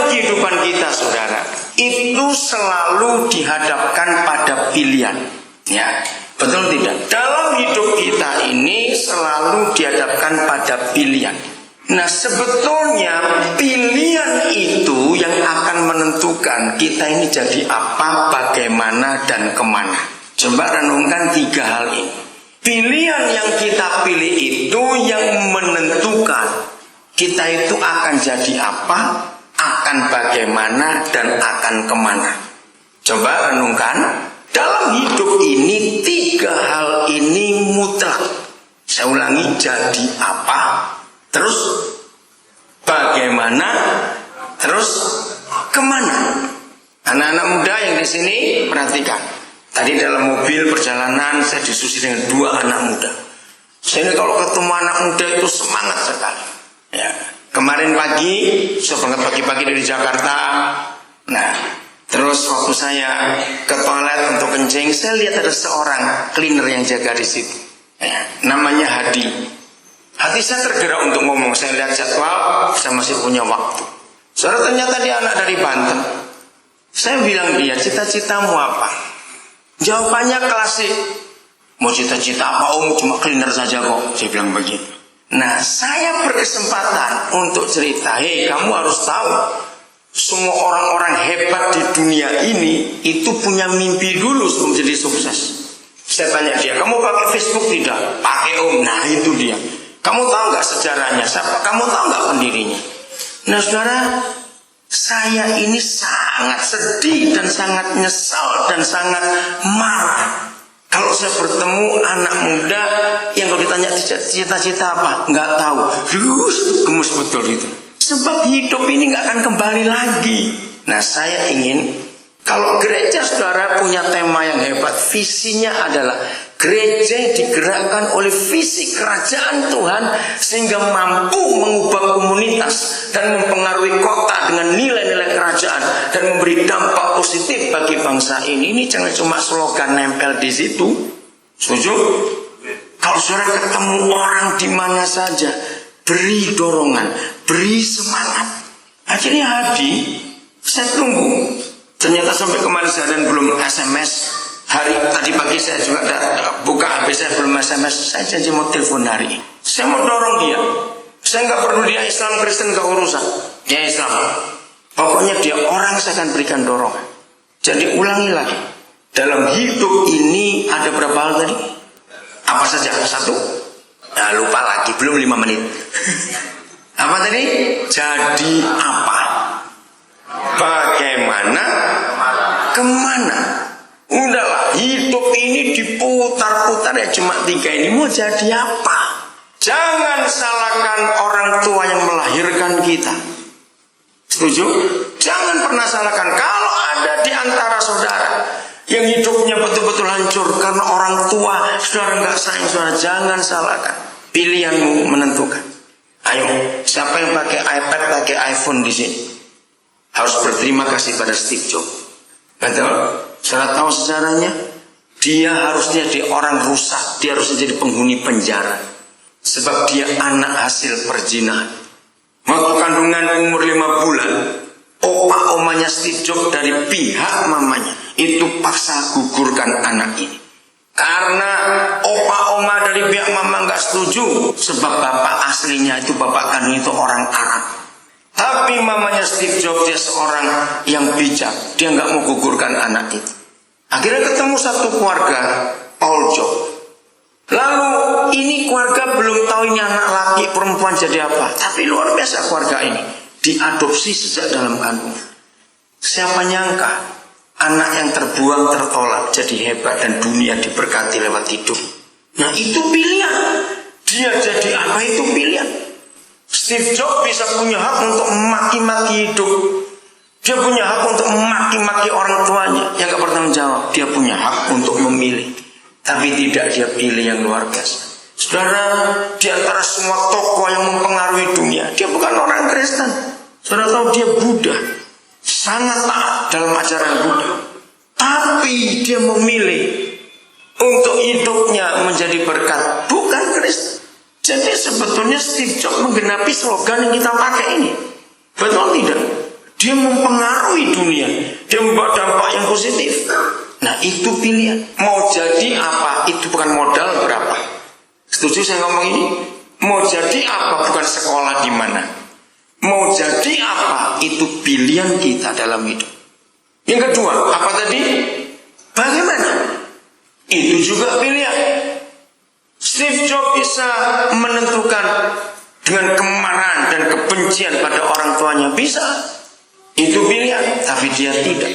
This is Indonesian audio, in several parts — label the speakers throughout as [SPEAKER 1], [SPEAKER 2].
[SPEAKER 1] dalam kehidupan kita, saudara, itu selalu dihadapkan pada pilihan. Ya, betul tidak? Dalam hidup kita ini selalu dihadapkan pada pilihan. Nah, sebetulnya pilihan itu yang akan menentukan kita ini jadi apa, bagaimana, dan kemana. Coba renungkan 3 hal ini. Pilihan yang kita pilih itu yang menentukan kita itu akan jadi apa, akan bagaimana, dan akan kemana. Coba renungkan. Dalam hidup ini 3 hal ini mutlak. Saya ulangi, jadi apa, terus bagaimana, terus kemana. Anak-anak muda yang di sini perhatikan. Tadi dalam mobil perjalanan saya diskusi dengan 2 anak muda. Saya ini kalau ketemu anak muda itu semangat sekali. Ya. Kemarin pagi, saya berangkat pagi-pagi dari Jakarta. Nah, terus waktu saya ke toilet untuk kencing, saya lihat ada seorang cleaner yang jaga di situ. Ya, namanya Hadi. Hati saya tergerak untuk ngomong. Saya lihat jadwal, saya masih punya waktu. Saudara, ternyata dia anak dari Banten. Saya bilang dia, cita-citamu apa? Jawabannya klasik. Mau cita-cita apa om? Cuma cleaner saja kok. Saya bilang begitu. Nah, saya berkesempatan untuk cerita. Hei, kamu harus tahu, semua orang-orang hebat di dunia ini itu punya mimpi dulu sebelum jadi sukses. Saya tanya dia, kamu pakai Facebook tidak? Pakai om. Nah, itu dia. Kamu tahu nggak sejarahnya? Siapa? Kamu tahu nggak pendirinya? Nah, saudara, saya ini sangat sedih dan sangat nyesal dan sangat marah kalau saya bertemu anak muda yang kalau ditanya cita-cita apa, nggak tahu. Gemes betul itu. Sebab hidup ini nggak akan kembali lagi. Nah, saya ingin kalau gereja saudara punya tema yang hebat, visinya adalah gereja digerakkan oleh visi kerajaan Tuhan sehingga mampu mengubah komunitas dan mempengaruhi kota dengan nilai-nilai kerajaan dan memberi dampak positif bagi bangsa ini. Ini jangan cuma slogan nempel di situ. Setuju? Kalau saudara ketemu orang di mana saja, beri dorongan, beri semangat. Akhirnya Hadi, saya tunggu. Ternyata sampai kemarin saya belum SMS. Tadi pagi saya juga buka HP, saya belum SMS. Saya janji mau telepon hari ini. Saya mau dorong dia. Saya nggak perlu dia Islam Kristen, nggak urusan. Dia Islam. Pokoknya dia orang, saya akan berikan dorongan. Jadi ulangi lagi. Dalam hidup ini ada berapa hal tadi? Apa saja? 1? Nah, lupa lagi, belum 5 menit. Apa tadi? Jadi apa? Bagaimana? Kemana? Udahlah, hidup ini diputar-putar ya cuma 3 ini. Mau jadi apa? Jangan salahkan orang tua yang melahirkan kita. Setuju? Jangan pernah salahkan. Kalau ada di antara saudara yang hidupnya betul-betul hancur karena orang tua saudara nggak sayang saudara, jangan salahkan. Pilihanmu menentukan. Ayo, siapa yang pakai iPad, pakai iPhone di sini? Harus berterima kasih pada Steve Jobs. Betul? Saudara tahu sejarahnya? Dia harusnya jadi orang rusak. Dia harusnya jadi penghuni penjara. Sebab dia anak hasil perzinahan. Waktu kandungan umur 5 bulan, opa-omanya Steve Jobs dari pihak mamanya itu paksa gugurkan anak ini. Karena opa-oma dari pihak mama nggak setuju. Sebab bapak aslinya itu, bapak kandung itu orang Arab. Tapi mamanya Steve Jobs dia seorang yang bijak. Dia nggak mau gugurkan anak itu. Akhirnya ketemu satu keluarga, Paul Jobs. Lalu ini keluarga belum tahu ini anak laki perempuan jadi apa. Tapi luar biasa keluarga ini. Diadopsi sejak dalam kandungan. Siapa nyangka anak yang terbuang tertolak jadi hebat dan dunia diberkati lewat hidup. Nah itu pilihan. Dia jadi apa itu pilihan. Steve Jobs bisa punya hak untuk memaki-maki hidup. Dia punya hak untuk memaki-maki orang tuanya yang gak bertanggung jawab. Dia punya hak untuk memilih. Tapi tidak dia pilih yang luar biasa. Saudara, di antara semua tokoh yang mempengaruhi dunia, dia bukan orang Kristen. Saudara tahu dia Buddha. Sangat taat dalam ajaran Buddha. Tapi dia memilih untuk hidupnya menjadi berkat. Bukan Kristen. Jadi sebetulnya Steve Jobs menggenapi slogan yang kita pakai ini. Betul tidak? Dia mempengaruhi dunia, dia membawa dampak yang positif. Nah itu pilihan. Mau jadi apa itu bukan modal berapa. Setuju saya ngomong ini? Mau jadi apa bukan sekolah di mana. Mau jadi apa itu pilihan kita dalam hidup. Yang kedua, apa tadi? Bagaimana? Itu juga pilihan. Steve Jobs bisa menentukan dengan kemarahan dan kebencian pada orang tuanya, bisa. Itu pilihan, tapi dia tidak.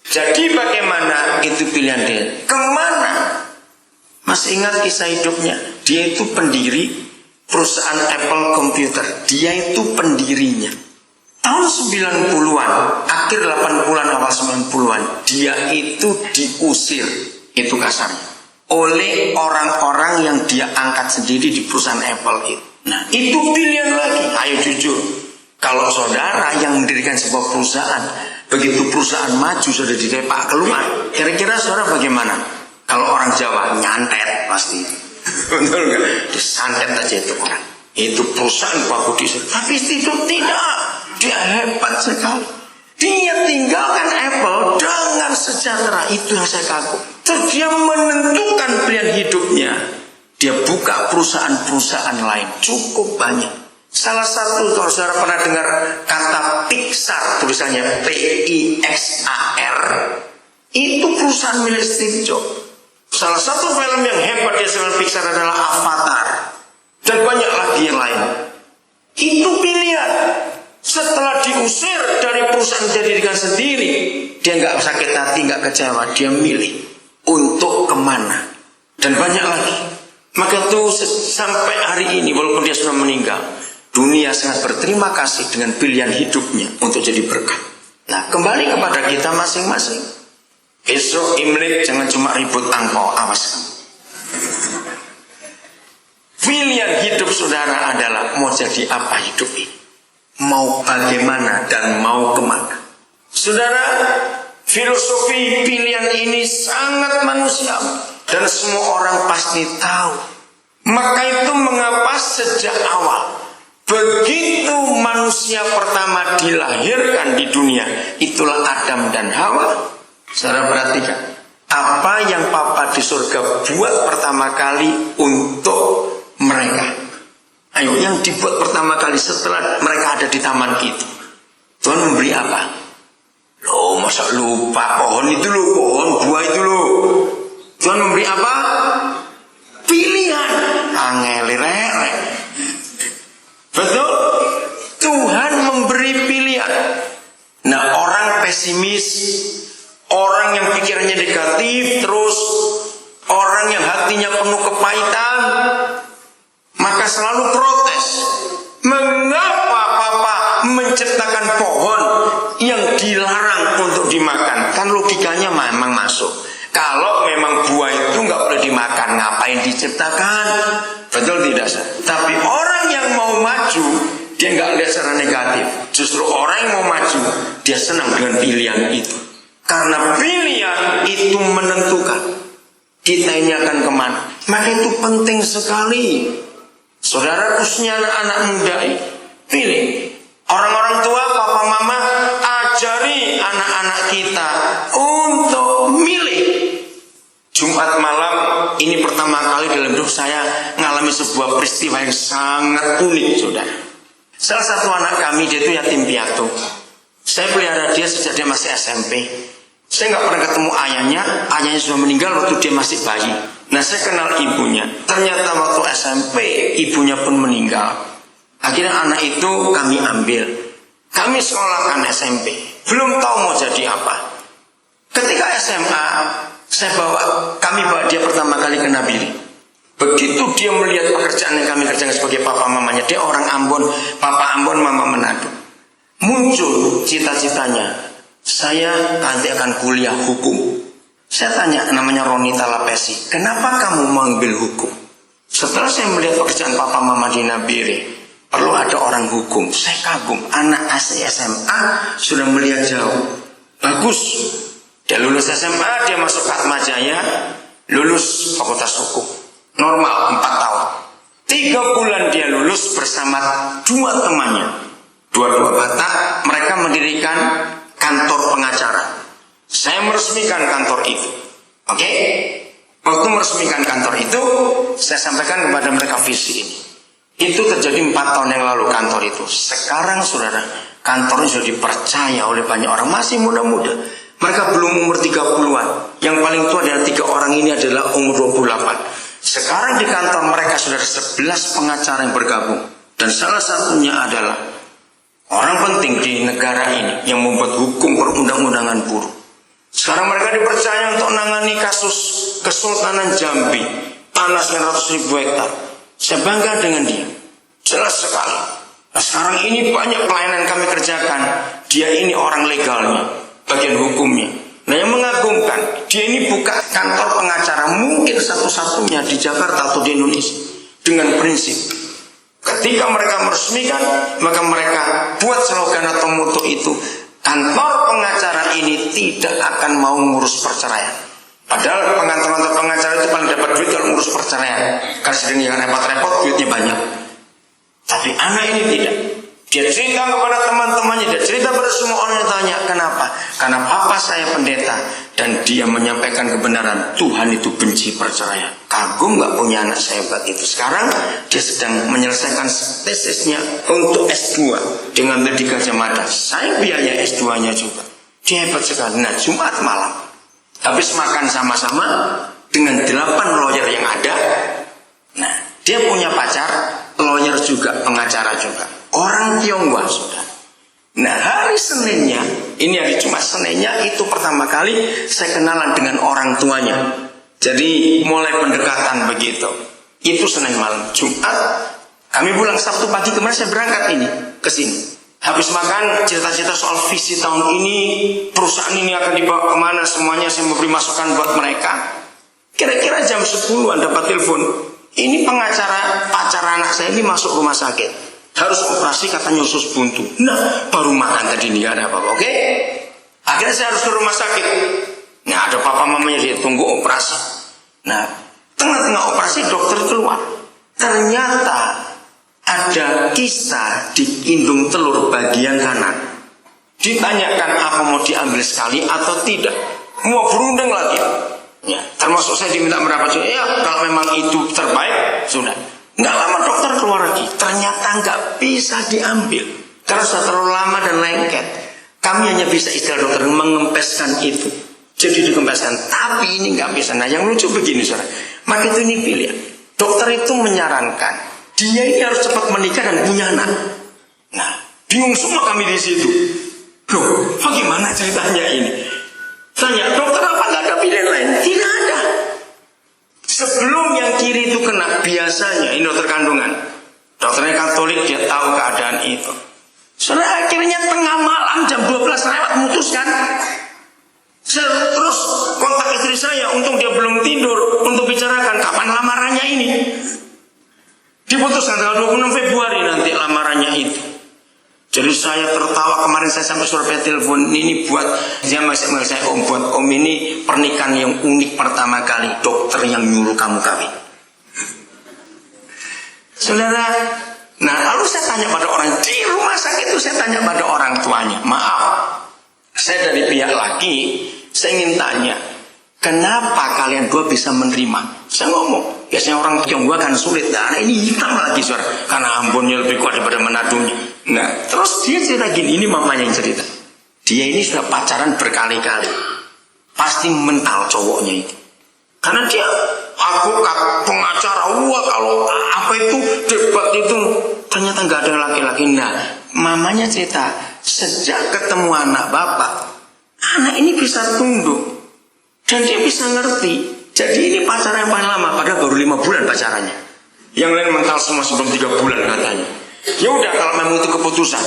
[SPEAKER 1] Jadi bagaimana? Itu pilihan dia. Kemana? Masih ingat kisah hidupnya? Dia itu pendiri perusahaan Apple Computer. Dia itu pendirinya. Tahun 90-an, akhir 80-an, awal 90-an, dia itu diusir, itu kasarnya, oleh orang-orang yang dia angkat sendiri di perusahaan Apple itu. Nah, itu pilihan lagi. Ayo jujur. Kalau saudara yang mendirikan sebuah perusahaan, begitu perusahaan maju sudah didepak keluar, kira-kira saudara bagaimana? Kalau orang Jawa nyantet pasti, betul nggak? Disantet aja itu orang. Itu perusahaan bagus disini. Tapi itu tidak, dia hebat sekali. Dia tinggalkan Apple dengan sejahtera. Itu yang saya kagum. Terus dia menentukan pilihan hidupnya. Dia buka perusahaan-perusahaan lain cukup banyak. Salah satu, kalau saudara pernah dengar kata Pixar, tulisannya Pixar, itu perusahaan milik Steve Jobs. Salah satu film yang hebat di film Pixar adalah Avatar, dan banyak lagi yang lain. Itu pilihan. Setelah diusir dari perusahaan dia dirikan sendiri, dia nggak sakit hati, nggak kecewa, dia milih untuk kemana, dan banyak lagi. Maka itu sampai hari ini, walaupun dia sudah meninggal, dunia sangat berterima kasih dengan pilihan hidupnya untuk jadi berkat. Nah, kembali kepada kita masing-masing. Besok Imlek jangan cuma ribut angpau, awas. Pilihan hidup saudara adalah mau jadi apa hidup ini, mau bagaimana dan mau kemana. Saudara, filosofi pilihan ini sangat manusiawi dan semua orang pasti tahu. Maka itu mengapa sejak awal, begitu manusia pertama dilahirkan di dunia, itulah Adam dan Hawa. Saudara perhatikan, apa yang Papa di surga buat pertama kali untuk mereka. Ayo, yang dibuat pertama kali setelah mereka ada di taman itu, Tuhan memberi apa? Loh, masa lupa pohon itu loh, pohon buah itu loh. Tuhan memberi apa? Pilihan. Angelirere. Betul? Tuhan memberi pilihan. Nah, orang pesimis, orang yang pikirannya negatif, terus orang yang hatinya penuh kepahitan, maka selalu protes. Mengapa Papa menciptakan pohon yang dilarang untuk dimakan? Kan logikanya memang masuk. Kalau memang buah itu nggak boleh dimakan, ngapain diciptakan? Betul tidak? Tapi orang yang mau maju, dia nggak lihat secara negatif. Justru orang yang mau maju, dia senang dengan pilihan itu. Karena pilihan itu menentukan kita ini akan kemana. Maka itu penting sekali. Saudara, khususnya anak-anak muda ini, pilih. Orang-orang tua, papa mama, ajari anak-anak kita untuk milih. Jumat malam ini pertama kali dalam hidup saya mengalami sebuah peristiwa yang sangat unik, saudara. Salah satu anak kami, dia itu yatim piatu. Saya pelihara dia sejak dia masih SMP. Saya nggak pernah ketemu ayahnya sudah meninggal waktu dia masih bayi. Nah, saya kenal ibunya. Ternyata waktu SMP ibunya pun meninggal. Akhirnya anak itu kami ambil, kami sekolahkan SMP. Belum tahu mau jadi apa. Ketika SMA, kami bawa dia pertama kali ke Nabili. Begitu dia melihat pekerjaan yang kami kerjakan sebagai papa mamanya, dia orang Ambon, papa Ambon, mama Manado. Muncul cita-citanya, saya nanti akan kuliah hukum. Saya tanya, namanya Ronita Lapesi, kenapa kamu mengambil hukum? Setelah saya melihat pekerjaan papa mama di Nabire, perlu ada orang hukum. Saya kagum, anak SMA sudah melihat jauh. Bagus. Dia lulus SMA, dia masuk ke Atmajaya, lulus Fakultas Hukum. Normal 4 tahun. 3 bulan dia lulus bersama 2 temannya. Dua-dua Batak, mereka mendirikan Oke? Waktu meresmikan kantor itu, saya sampaikan kepada mereka visi ini. Itu terjadi 4 tahun yang lalu kantor itu. Sekarang saudara, kantornya sudah dipercaya oleh banyak orang, masih muda-muda. Mereka belum umur 30-an. Yang paling tua dari 3 orang ini adalah umur 28. Sekarang di kantor mereka sudah ada 11 pengacara yang bergabung. Dan salah satunya adalah orang penting di negara ini yang membuat hukum perundang-undangan buruh. Sekarang mereka dipercaya untuk menangani kasus Kesultanan Jambi, tanah 900.000 hektar. Saya bangga dengan dia, jelas sekali. Nah sekarang ini banyak pelayanan kami kerjakan. Dia ini orang legalnya, bagian hukumnya. Nah yang mengagumkan, dia ini buka kantor pengacara mungkin satu-satunya di Jakarta atau di Indonesia. Dengan prinsip, ketika mereka meresmikan, maka mereka buat slogan atau moto itu, kantor pengacara ini tidak akan mau ngurus perceraian. Padahal pengantar pengacara itu paling dapat duit kalau ngurus perceraian. Karena sedang yang repot-repot, duitnya banyak. Tapi anak ini tidak. Dia cerita kepada teman-temannya, dia cerita pada semua orang yang tanya, kenapa? Karena papa saya pendeta, dan dia menyampaikan kebenaran, Tuhan itu benci perceraian. Kagum gak punya anak sehebat itu. Sekarang dia sedang menyelesaikan tesisnya untuk S2 dengan di Gajah Mada. Saya biaya S2-nya juga. Dia hebat sekali. Nah Jumat malam, habis makan sama-sama dengan 8 lawyer yang ada. Nah dia punya pacar, lawyer juga, pengacara juga. Orang Tionghoa sudah. Nah hari Seninnya, ini hari Jumat, Seninnya itu pertama kali saya kenalan dengan orang tuanya. Jadi mulai pendekatan begitu. Itu Senin malam. Jumat kami pulang, Sabtu pagi kemarin saya berangkat ini ke sini. Habis makan cerita-cerita soal visi tahun ini, perusahaan ini akan dibawa kemana, semuanya saya memberi masukan buat mereka. Kira-kira jam 10-an dapat telepon. Ini pengacara pacar anak saya ini masuk rumah sakit, harus operasi katanya usus buntu. Nah baru makan tadi nih, gak ada apa-apa. Oke? Akhirnya saya harus ke rumah sakit. Nah ada papa mamanya, dia tunggu operasi. Nah tengah-tengah operasi dokter keluar, ternyata ada kista di indung telur bagian kanan. Ditanyakan apa mau diambil sekali atau tidak, mau berunding lagi. Ya, termasuk saya diminta berapa juga. Ya kalau memang itu terbaik sudah. Nggak lama dokter keluar lagi, ternyata nggak bisa diambil karena sudah terlalu lama dan lengket. Kami hanya bisa istilah dokter mengempeskan itu, jadi dikempeskan. Tapi ini nggak bisa. Nah yang lucu begini saudara, maka itu ini pilihan. Dokter itu menyarankan dia ini harus cepat menikah dan punya anak. Nah bingung semua kami di situ. Loh bagaimana ceritanya ini? Tanya dokter, apa nggak ada pilihan lain? Tidak ada. Sebelum yang kiri itu kena, biasanya ini dokter kandungan, dokternya Katolik, dia tahu keadaan itu. Saudara akhirnya tengah malam jam 12 lewat memutuskan. Saya terus kontak istri saya, untung dia belum tidur, untuk bicarakan kapan lamarannya ini. Diputuskan tanggal 26 Februari nanti lamarannya itu. Jadi saya tertawa kemarin, saya sampai survei telepon ini buat dia masih saya buat om ini pernikahan yang unik pertama kali, dokter yang nyuruh kamu kawin. Saudara, nah lalu saya tanya pada orang di rumah sakit itu, saya tanya pada orang tuanya, maaf, saya dari pihak laki, saya ingin tanya, kenapa kalian dua bisa menerima? Saya ngomong, biasanya orang Tionghoa kan sulit, nah ini hitam lagi saudara, karena Ambonnya lebih kuat daripada Manadonya. Nah, terus dia cerita gini, ini mamanya yang cerita. Dia ini sudah pacaran berkali-kali. Pasti mental cowoknya itu. Karena dia, aku pengacara, wah kalau apa itu, debat itu, ternyata nggak ada laki-laki. Nah, mamanya cerita, sejak ketemu anak bapak, anak ini bisa tunduk. Dan dia bisa ngerti. Jadi ini pacaran yang paling lama, padahal baru 5 bulan pacarannya. Yang lain mental semua sebelum 3 bulan katanya. Ya udah kalau memang itu keputusan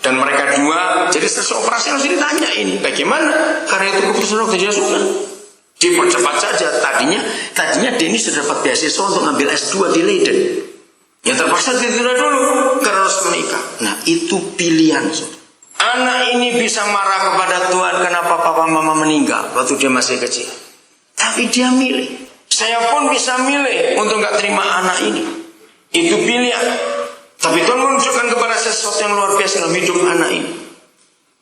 [SPEAKER 1] dan mereka dua, jadi selesai operasi harus ditanya ini bagaimana, karena itu keputusan dokter dia sudah dipercepat saja. Tadinya Denny sudah dapat beasiswa untuk ngambil S2 di Leiden, ya terpaksa ditunda dulu karena harus menikah. Nah itu pilihan. Anak ini bisa marah kepada Tuhan kenapa papa mama meninggal waktu dia masih kecil, tapi dia milih. Saya pun bisa milih untuk nggak terima anak ini, itu pilihan. Tapi Tuhan menunjukkan kepada sesuatu yang luar biasa dalam hidup anak ini.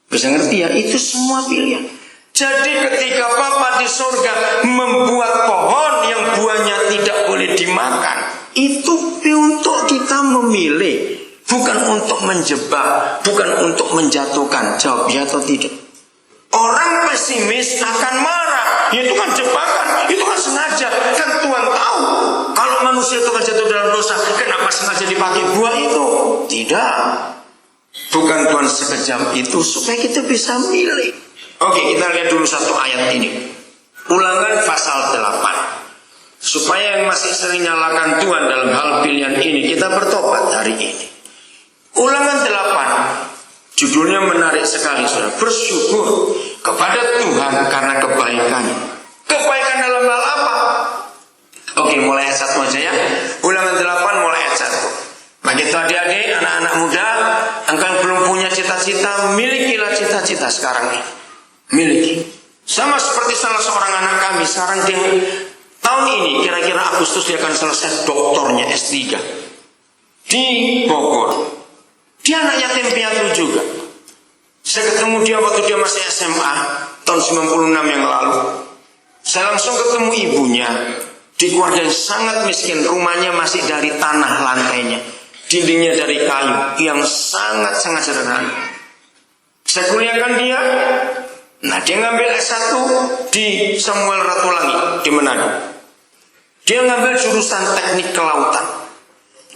[SPEAKER 1] Bisa ngerti ya, itu semua pilihan. Jadi ketika Papa di surga membuat pohon yang buahnya tidak boleh dimakan, itu untuk kita memilih, bukan untuk menjebak, bukan untuk menjatuhkan. Jawab ya atau tidak. Orang pesimis akan marah. Ya, itu kan jebakan, itu kan sengaja. Kan Tuhan tahu kalau manusia itu kan jatuh dalam dosa, kenapa sengaja dipakai buah itu? Tidak. Bukan Tuhan sekejam itu supaya kita bisa milih. Oke, kita lihat dulu satu ayat ini. Ulangan pasal 8. Supaya yang masih sering nyalakan Tuhan dalam hal pilihan ini, kita bertobat hari ini. Ulangan 8. Judulnya menarik sekali, saudara. Bersyukur kepada Tuhan karena kebaikannya. Kebaikan dalam hal apa? Oke, mulai ayat 1 aja ya. Ulangan 8 mulai ayat 1. Bagi adik-adik, anak-anak muda, engkau belum punya cita-cita, milikilah cita-cita sekarang ini. Miliki. Sama seperti salah seorang anak kami sekarang, dia tahun ini kira-kira Agustus dia akan selesai doktornya S3 di Bogor. Dia anak yatim piatu juga. Saya ketemu dia waktu dia masih SMA tahun 96 yang lalu. Saya langsung ketemu ibunya di keluarga yang sangat miskin. Rumahnya masih dari tanah lantainya, dindingnya dari kayu yang sangat-sangat sederhana. Saya kuliahkan dia. Nah, dia ngambil S1 di Samuel Ratulangi di Manado. Dia ngambil jurusan teknik kelautan.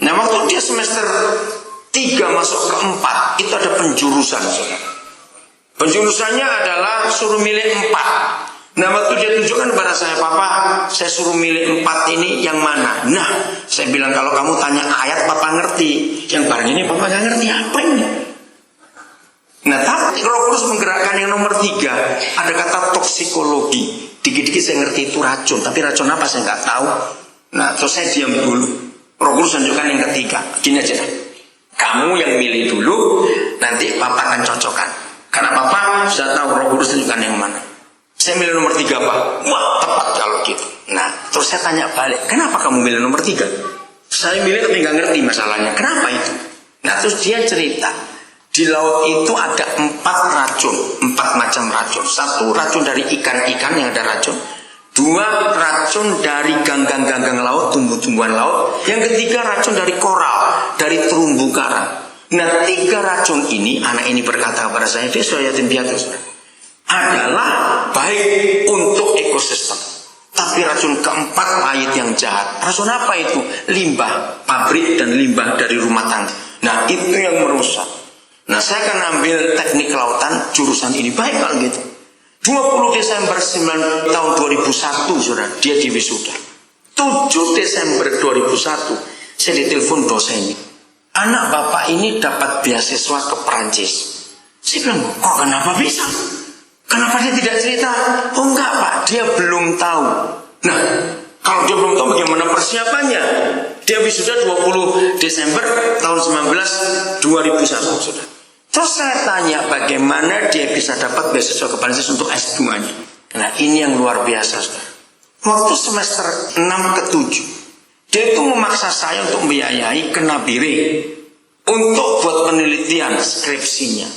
[SPEAKER 1] Nah, waktu dia semester 3 masuk ke 4, itu ada penjurusan. Penjurusannya adalah suruh milih 4. Nah, waktu dia tunjukkan kepada saya, Papa, saya suruh milih 4 ini yang mana? Nah, saya bilang kalau kamu tanya ayat, Papa ngerti. Yang barang ini Papa gak ngerti apa ini. Nah, tapi Roh Kudus menggerakkan yang nomor 3. Ada kata toksikologi. Dikit-dikit saya ngerti itu racun, tapi racun apa saya nggak tahu. Nah, terus saya diam dulu. Roh Kudus tunjukkan yang ketiga. Gini aja, kamu yang milih dulu, nanti Papa akan cocokkan. Karena Papa sudah tahu Roh Kudus tunjukkan yang mana. Saya milih nomor 3, Pak. Wah, tepat kalau gitu. Nah, terus saya tanya balik, kenapa kamu milih nomor 3? Saya milih tapi nggak ngerti masalahnya. Kenapa itu? Nah, terus dia cerita. Di laut itu ada 4 racun, 4 macam racun. 1 racun dari ikan-ikan yang ada racun. 2 racun dari ganggang-ganggang laut, tumbuh-tumbuhan laut. Yang ketiga racun dari koral, dari terumbu karang. Nah, 3 racun ini, anak ini berkata kepada saya, dia sudah yatim piatu, adalah baik untuk ekosistem. Tapi racun keempat pahit yang jahat. Racun apa itu? Limbah pabrik dan limbah dari rumah tangga. Nah, itu yang merusak. Nah, saya akan ambil teknik kelautan jurusan ini. Baik kalau gitu. 20 Desember tahun 2001, saudara, dia di wisuda. 7 Desember 2001, saya ditelepon dosennya. Anak bapak ini dapat beasiswa ke Perancis. Saya bilang, kok kenapa bisa? Kenapa dia tidak cerita? Oh enggak, Pak, dia belum tahu. Nah, kalau dia belum tahu bagaimana persiapannya? Dia wisuda 20 Desember tahun 2001, saudara. Terus saya tanya bagaimana dia bisa dapat beasiswa ke Perancis untuk S2-nya. Nah, ini yang luar biasa, saudara. Waktu semester 6 ke 7, dia itu memaksa saya untuk membiayai ke Nabire untuk buat penelitian skripsinya.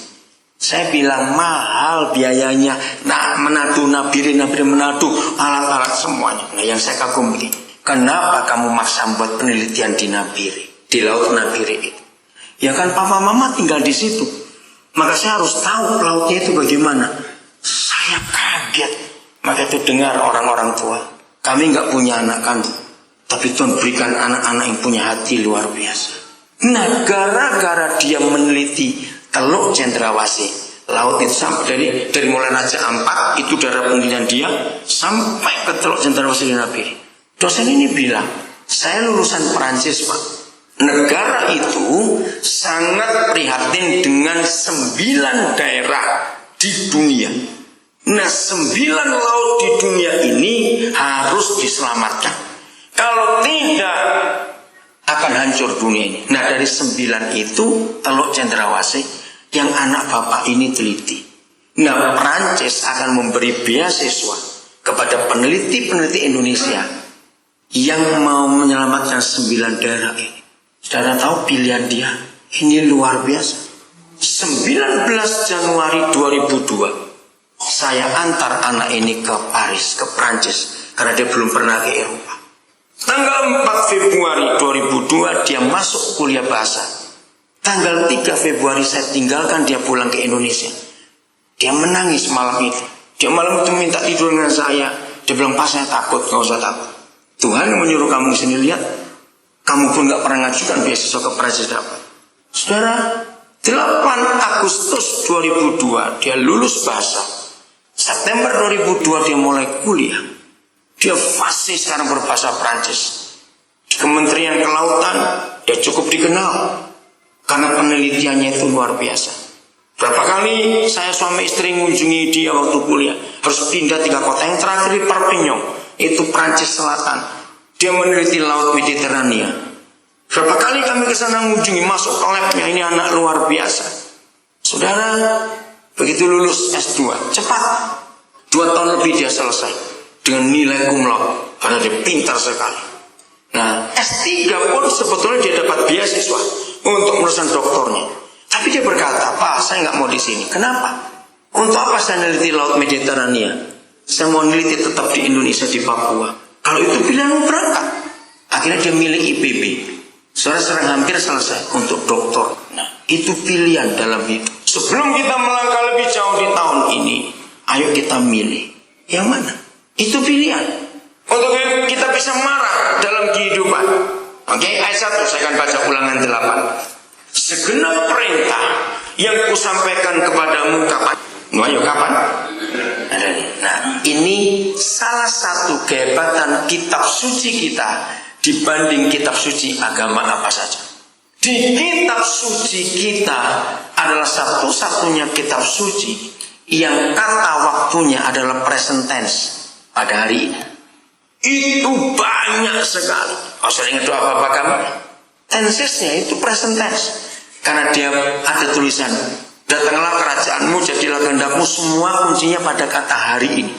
[SPEAKER 1] Saya bilang mahal biayanya. Nah, Manado, Nabire Manado, alat-alat semuanya. Nah, yang saya kagum begini, kenapa kamu maksa buat penelitian di Nabire, di laut Nabire itu? Ya kan papa mama tinggal di situ. Maka saya harus tahu lautnya itu bagaimana. Saya kaget. Maka itu dengar orang-orang tua. Kami nggak punya anak kandung, tapi Tuhan berikan anak-anak yang punya hati luar biasa. Nah, gara-gara dia meneliti Teluk Cendrawasih, laut itu sampai dari mulai Raja Ampat, itu daerah penelitian dia, sampai ke Teluk Cendrawasih di Nabire. Dosen ini bilang, saya lulusan Perancis, Pak. Negara itu sangat prihatin dengan 9 daerah di dunia. Nah, 9 laut di dunia ini harus diselamatkan. Kalau tidak, akan hancur dunia ini. Nah, dari 9 itu, Teluk Cendrawasih yang anak bapak ini teliti. Nah, Perancis akan memberi beasiswa kepada peneliti-peneliti Indonesia yang mau menyelamatkan 9 daerah ini. Saudara tahu pilihan dia? Ini luar biasa. 19 Januari 2002, saya antar anak ini ke Paris, ke Prancis, karena dia belum pernah ke Eropa. Tanggal 4 Februari 2002 dia masuk kuliah bahasa. Tanggal 3 Februari saya tinggalkan, dia pulang ke Indonesia. Dia menangis malam itu. Dia malam itu minta tidur dengan saya. Dia bilang, "Pak, saya takut." "Gak usah takut. Tuhan yang menyuruh kamu sini, lihat. Kamu pun gak pernah ngajukan beasiswa ke Prancis dapat." Saudara, 8 Agustus 2002 dia lulus bahasa. September 2002 dia mulai kuliah. Dia fasih sekarang berbahasa Prancis. Di Kementerian Kelautan dia cukup dikenal karena penelitiannya itu luar biasa. Berapa kali saya suami istri mengunjungi dia waktu kuliah, harus pindah 3 kota. Yang terakhir di Perpignan, itu Prancis Selatan. Dia meneliti Laut Mediterania. Berapa kali kami ke sana mengunjungi, masuk ke labnya, ini anak luar biasa. Saudara, begitu lulus S2, cepat. 2 tahun lebih dia selesai dengan nilai cum laude, karena dia pintar sekali. Nah, S3 pun sebetulnya dia dapat beasiswa untuk urusan doktornya. Tapi dia berkata, "Pak, saya nggak mau di sini." "Kenapa?" "Untuk apa saya neliti Laut Mediterania? Saya mau neliti tetap di Indonesia, di Papua." Kalau itu pilihan berangkat. Akhirnya dia milih IPB. Saudara, hampir selesai untuk doktor. Nah, itu pilihan dalam hidup. Sebelum kita melangkah lebih jauh di tahun ini, ayo kita milih. Yang mana? Itu pilihan. Untuk kita bisa marah dalam kehidupan. Oke, ayat 1 saya akan baca Ulangan 8. "Segenap perintah yang kusampaikan kepadamu kapan?" Ayo kapan? Nah, ini salah satu kehebatan kitab suci kita dibanding kitab suci agama apa saja. Di kitab suci kita adalah satu-satunya kitab suci yang kata waktunya adalah present tense, pada hari ini. Itu banyak sekali. Oh, sering itu apa-apa kamu? Tensesnya itu present tense. Karena dia ada tulisan, "Datanglah kerajaanmu, jadilah kehendakmu." Semua kuncinya pada kata hari ini.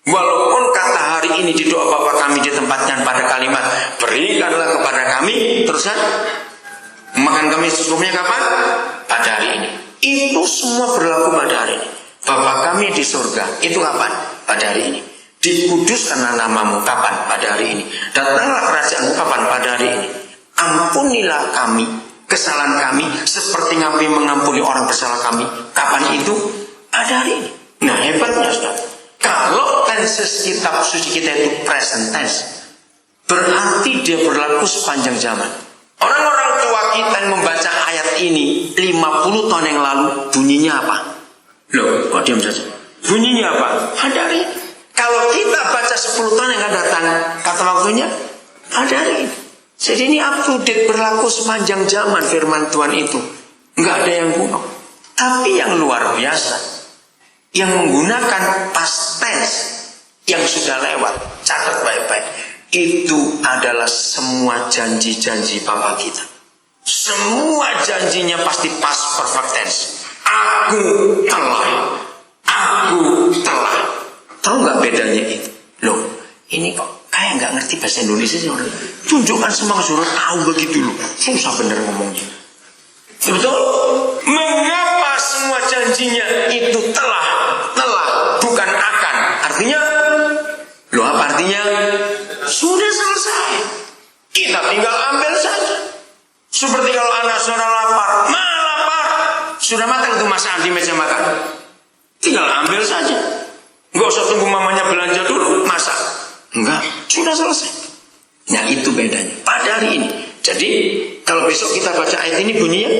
[SPEAKER 1] Walaupun kata hari ini di doa Bapa kami ditempatkan pada kalimat, "Berikanlah kepada kami," teruskan, "makan kami secukupnya kapan?" Pada hari ini. Itu semua berlaku pada hari ini. Bapa kami di surga, itu kapan? Pada hari ini. Dikuduskanlah namamu, kapan? Pada hari ini. Datanglah kerajaanmu, kapan? Pada hari ini. Ampunilah kami kesalahan kami seperti kami mengampuni orang bersalah kami. Kapan itu? Pada hari ini. Nah, hebatnya saudara, kalau tenses kitab suci kita itu present tense, berarti dia berlaku sepanjang zaman. Orang-orang tua kita yang membaca ayat ini 50 tahun yang lalu, bunyinya apa? Loh, kok diam saja? Bunyinya apa? Ada hari ini. Kalau kita baca 10 tahun yang akan datang, kata waktunya ada hari ini. Jadi ini up to date, berlaku sepanjang zaman firman Tuhan itu. Enggak ada yang kuno. Tapi yang luar biasa, yang menggunakan past tense yang sudah lewat, catat baik-baik, itu adalah semua janji-janji Bapa kita. Semua janjinya pasti past perfect tense. Aku telah. Tahu nggak bedanya itu? Loh, ini kok kayak nggak ngerti bahasa Indonesia sih orang. Tunjukkan semua saudara tahu begitu loh. Susah bener ngomongnya. Betul? Mengapa semua janjinya itu telah, bukan akan? Artinya, loh apa artinya? Sudah selesai. Kita tinggal ambil saja. Seperti kalau anak saudara lapar, lapar. Sudah matang itu masakan di meja makan. Tinggal ambil saja. Nggak usah tunggu mamanya belanja dulu, masak. Enggak, sudah selesai. Nah, itu bedanya pada hari ini. Jadi kalau besok kita baca ayat ini bunyinya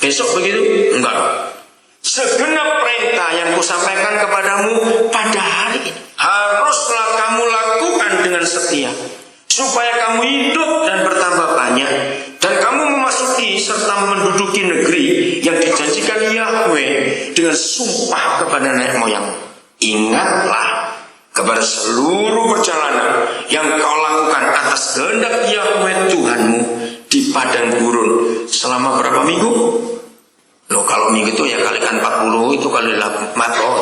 [SPEAKER 1] besok begitu? Enggak. Segenap perintah yang kusampaikan kepadamu pada hari ini haruslah kamu lakukan dengan setia, supaya kamu hidup dan bertambah banyak, dan kamu memasuki serta menduduki negeri yang dijanjikan Yahweh dengan sumpah kepada nenek moyang. Ingatlah kepada seluruh perjalanan yang kau lakukan atas kehendak Yahweh Tuhanmu di padang gurun selama berapa minggu? Loh, kalau minggu itu ya kalikan 40, itu kali 8,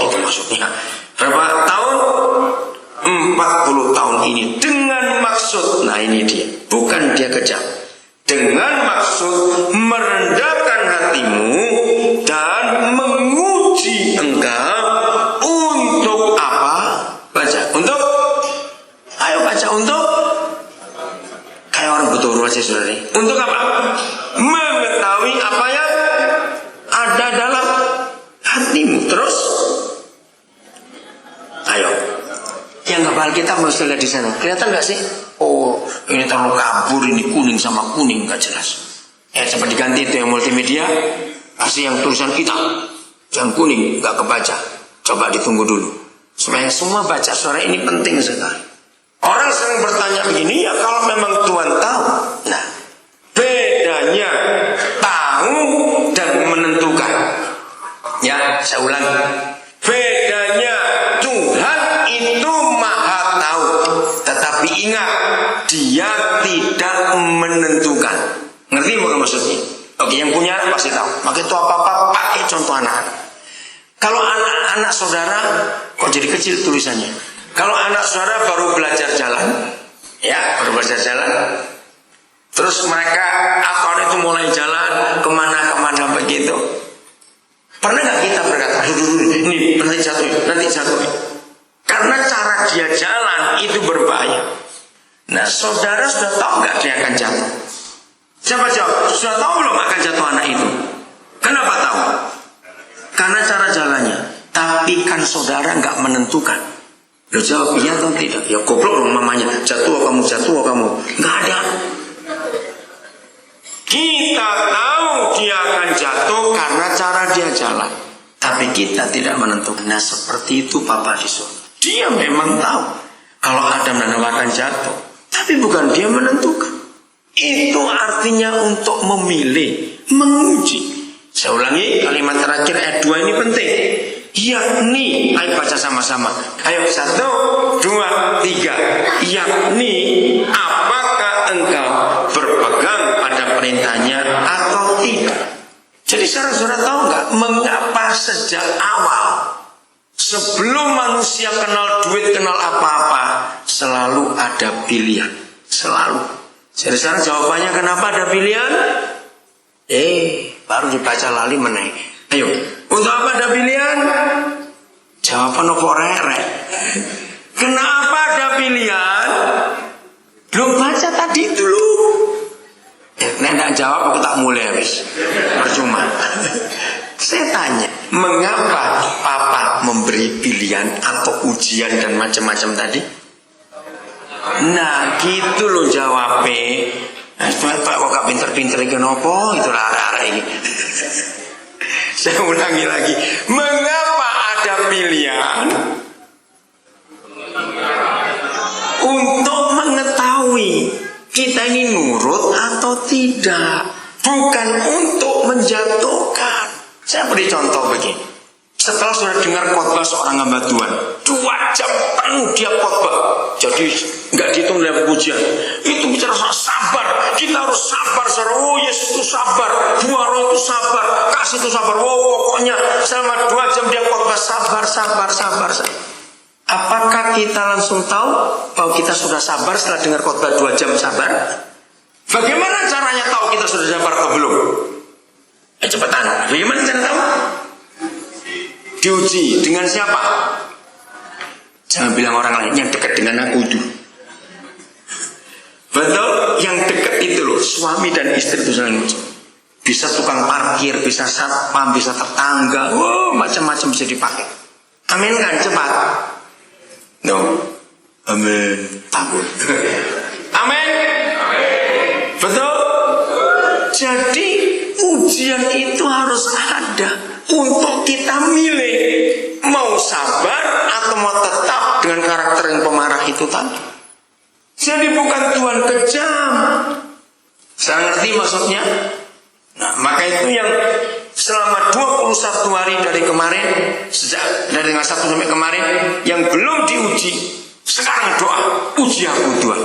[SPEAKER 1] itu maksudnya. Berapa tahun? 40 tahun ini dengan maksud, nah ini dia, bukan dia kejam, dengan maksud merendahkan hatimu dan menguji engkau hatimu. Terus, ayo, yang hafal kitab mesti lihat di sana. Kelihatan nggak sih? Oh, ini terlalu kabur, ini kuning sama kuning nggak jelas. Cepat diganti itu yang multimedia. Kasih yang tulisan kitab, yang kuning nggak kebaca. Coba ditunggu dulu, supaya semua baca. Suara ini penting sekali. Orang sering bertanya begini, ya kalau memang Tuhan tahu. Nah, bedanya tahu dan menentukan. Ya, saya ulang. Bedanya Tuhan itu maha tahu, tetapi ingat, dia tidak menentukan. Ngerti bukan maksudnya? Oke, yang punya pasti tahu. Maka itu apa-apa pakai contoh anak. Kalau anak-anak saudara, kok jadi kecil tulisannya? Kalau anak saudara baru belajar jalan, ya baru belajar jalan, terus mereka akun itu mulai jalan kemana-kemana begitu. Pernah nggak kita berkata, ini nanti jatuh. Karena cara dia jalan itu berbahaya. Nah, saudara sudah tahu nggak dia akan jatuh? Siapa jawab? Sudah tahu belum akan jatuh anak itu? Kenapa tahu? Karena cara jalannya. Tapi kan saudara nggak menentukan. Lo jawab iya atau tidak? Ya goblok dong mamanya. Jatuh kamu. Nggak ada. Kita tahu dia akan jatuh karena cara dia jalan. Tapi kita tidak menentukan. Nah, seperti itu Papa di surga. Dia memang tahu kalau Adam dan Hawa akan jatuh. Tapi bukan dia menentukan. Itu artinya untuk memilih, menguji. Saya ulangi kalimat terakhir ayat 2 ini penting. Yakni, ayo baca sama-sama. Ayo 1, 2, 3. Yakni, apakah engkau berpegang pada perintahnya atau tidak? Jadi saudara tahu nggak mengapa sejak awal sebelum manusia kenal duit, kenal apa-apa, selalu ada pilihan, selalu. Jadi sekarang jawabannya kenapa ada pilihan? Baru dibaca lali menaik. Ayo, untuk apa ada pilihan? Jawaban apa rere? Kenapa ada pilihan? Belum baca tadi dulu. Nek tidak jawab aku tak mulai habis. Percuma. Saya tanya, mengapa Papa memberi pilihan atau ujian dan macam-macam tadi? Nah, gitu loh jawabnya. Pak kok gak pinter-pinter iki nopo? Itulah arah-arah ini. Saya ulangi lagi. Mengapa ada pilihan? Untuk mengetahui kita ini nurut atau tidak. Bukan untuk menjatuhkan. Saya beri contoh begini. Setelah sudah dengar khotbah seorang hamba Tuhan, 2 jam penuh dia khotbah. Jadi nggak dihitung dari pujian. Itu bicara soal sabar. Kita harus sabar. Oh, Yesus itu sabar. Buah Roh itu sabar. Kasih itu sabar. Pokoknya selama 2 jam dia khotbah sabar. Apakah kita langsung tahu bahwa kita sudah sabar setelah dengar khotbah 2 jam sabar? Bagaimana caranya tahu kita sudah sabar atau belum? Cepetan. Bagaimana cara tahu? Diuji dengan siapa? Jangan bilang orang lain, yang dekat dengan aku itu. Betul? Yang dekat itu loh, suami dan istri itu saling uji. Bisa tukang parkir, bisa satpam, bisa tetangga, macam-macam bisa dipakai. Amin kan? Cepat. No. Amin. Takut. Amin. Betul? Jadi ujian itu harus ada untuk kita milih mau sabar atau mau tetap dengan karakter yang pemarah itu tadi. Jadi bukan Tuhan kejam. Saya ngerti maksudnya. Nah, maka itu yang selama 21 hari dari kemarin, sejak dari tanggal 1 sampai kemarin, yang belum diuji, sekarang doa, uji aku Tuhan.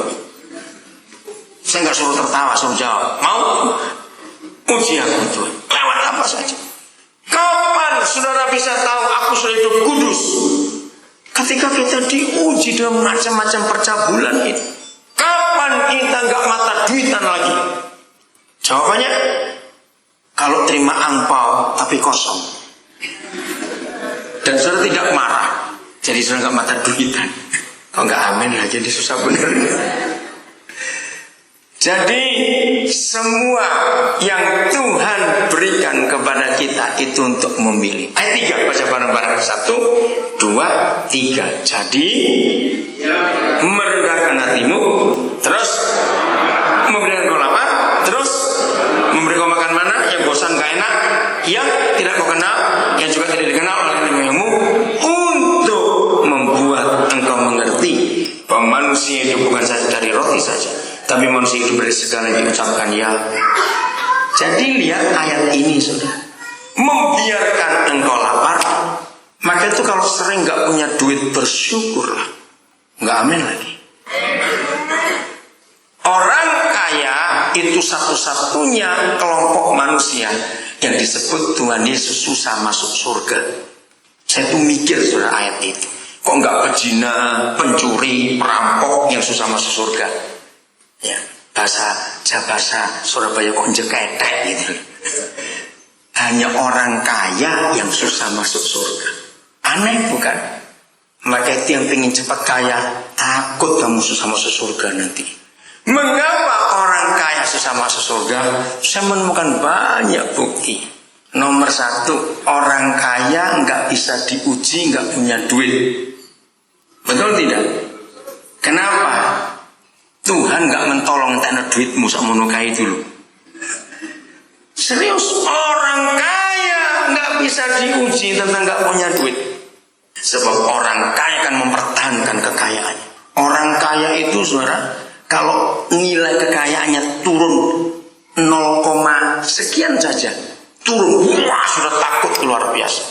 [SPEAKER 1] Saya nggak suruh tertawa, suruh jawab. Mau? Uji aku Tuhan. Lewat apa saja. Kapan saudara bisa tahu aku sudah hidup kudus? Ketika kita diuji dengan macam-macam percabulan itu. Kapan kita nggak mata duitan lagi? Jawabannya, kalau terima angpau tapi kosong. Dan saudara tidak marah, jadi saudara nggak mata duitan. Kalau nggak amin lah, jadi susah bener. Jadi semua yang Tuhan berikan kepada kita itu untuk memilih. Ayat 3 baca bareng-bareng. 1, 2, 3. Jadi merendahkan hatimu, terus memberikan kau lapar, terus memberi kau makan mana yang bosan gak enak, yang tidak kau kenal, yang juga tidak dikenal oleh nenek-moyangmu, untuk membuat engkau mengerti bahwa manusia itu bukan saja dari roti saja, tapi manusia itu dari segala yang diucapkan ya. Jadi lihat ayat ini sudah membiarkan engkau lapar. Maka itu kalau sering gak punya duit bersyukurlah, gak amin lagi. Orang kaya itu satu-satunya kelompok manusia yang disebut Tuhan Yesus susah masuk surga. Saya tuh mikir sudah ayat itu, kok nggak pezina, pencuri, perampok yang susah masuk surga? Ya, bahasa Surabaya kok jeketek gitu. Hanya orang kaya yang susah masuk surga. Aneh bukan? Maka itu yang pengen cepat kaya takut kamu susah masuk surga nanti. Mengapa orang kaya susah masuk surga? Saya menemukan banyak bukti. Nomor 1, orang kaya nggak bisa diuji, nggak punya duit. Betul tidak? Kenapa? Tuhan nggak mentolong tanah duitmu sakmono kaya dulu. Serius, orang kaya nggak bisa diuji tentang nggak punya duit. Sebab orang kaya kan mempertahankan kekayaannya. Orang kaya itu saudara, kalau nilai kekayaannya turun 0, sekian saja, turun, wah sudah takut luar biasa.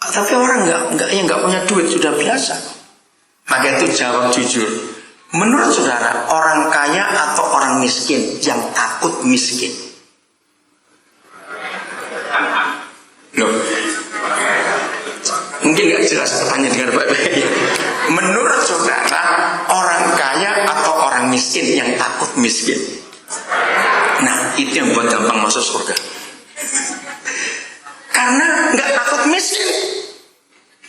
[SPEAKER 1] Tapi orang nggak punya duit sudah biasa. Maka itu jawab jujur. Menurut saudara, orang kaya atau orang miskin yang takut miskin? Loh, mungkin nggak jelas pertanyaan dengan baik-baik. Menurut saudara, orang kaya atau orang miskin yang takut miskin? Nah, itu yang buat gampang masuk surga. Karena nggak takut miskin.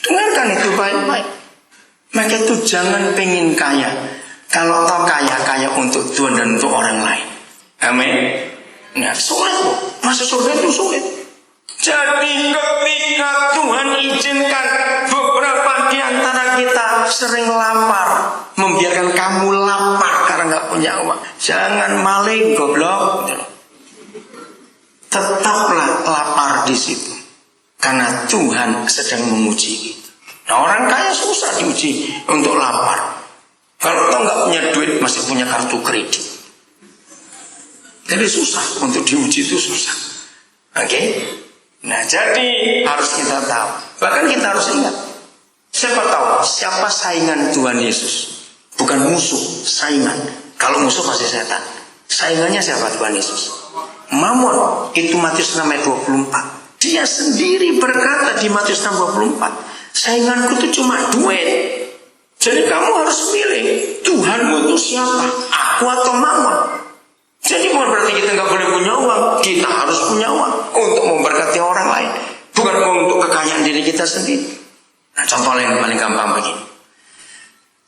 [SPEAKER 1] Dengarkan itu baik-baik. Maka itu jangan pengen kaya. Kalau kau kaya untuk Tuhan dan untuk orang lain. Amin. Nah, sulit kok. Masuk surga itu sulit. Jadi ketika Tuhan izinkan beberapa di antara kita sering lapar, membiarkan kamu lapar karena nggak punya uang, jangan maling goblok. Tetaplah lapar di situ, karena Tuhan sedang menguji kita. Nah, orang kaya susah diuji untuk lapar. Kalau kau nggak punya duit, masih punya kartu kredit, jadi susah untuk diuji, itu susah. Oke? Nah, jadi harus kita tahu. Bahkan kita harus ingat, siapa tahu siapa saingan Tuhan Yesus? Bukan musuh, saingan. Kalau musuh pasti setan. Saingannya siapa Tuhan Yesus? Mamon. Itu Matius 6 ayat 24. Dia sendiri berkata di Matius 6 24, sainganku itu cuma duit. Jadi kamu harus pilih, Tuhanmu itu siapa? Aku atau Mamon? Jadi bukan berarti kita nggak boleh punya uang. Kita harus punya uang untuk memberkati orang lain, bukan untuk kekayaan diri kita sendiri. Nah, contoh yang paling gampang begini.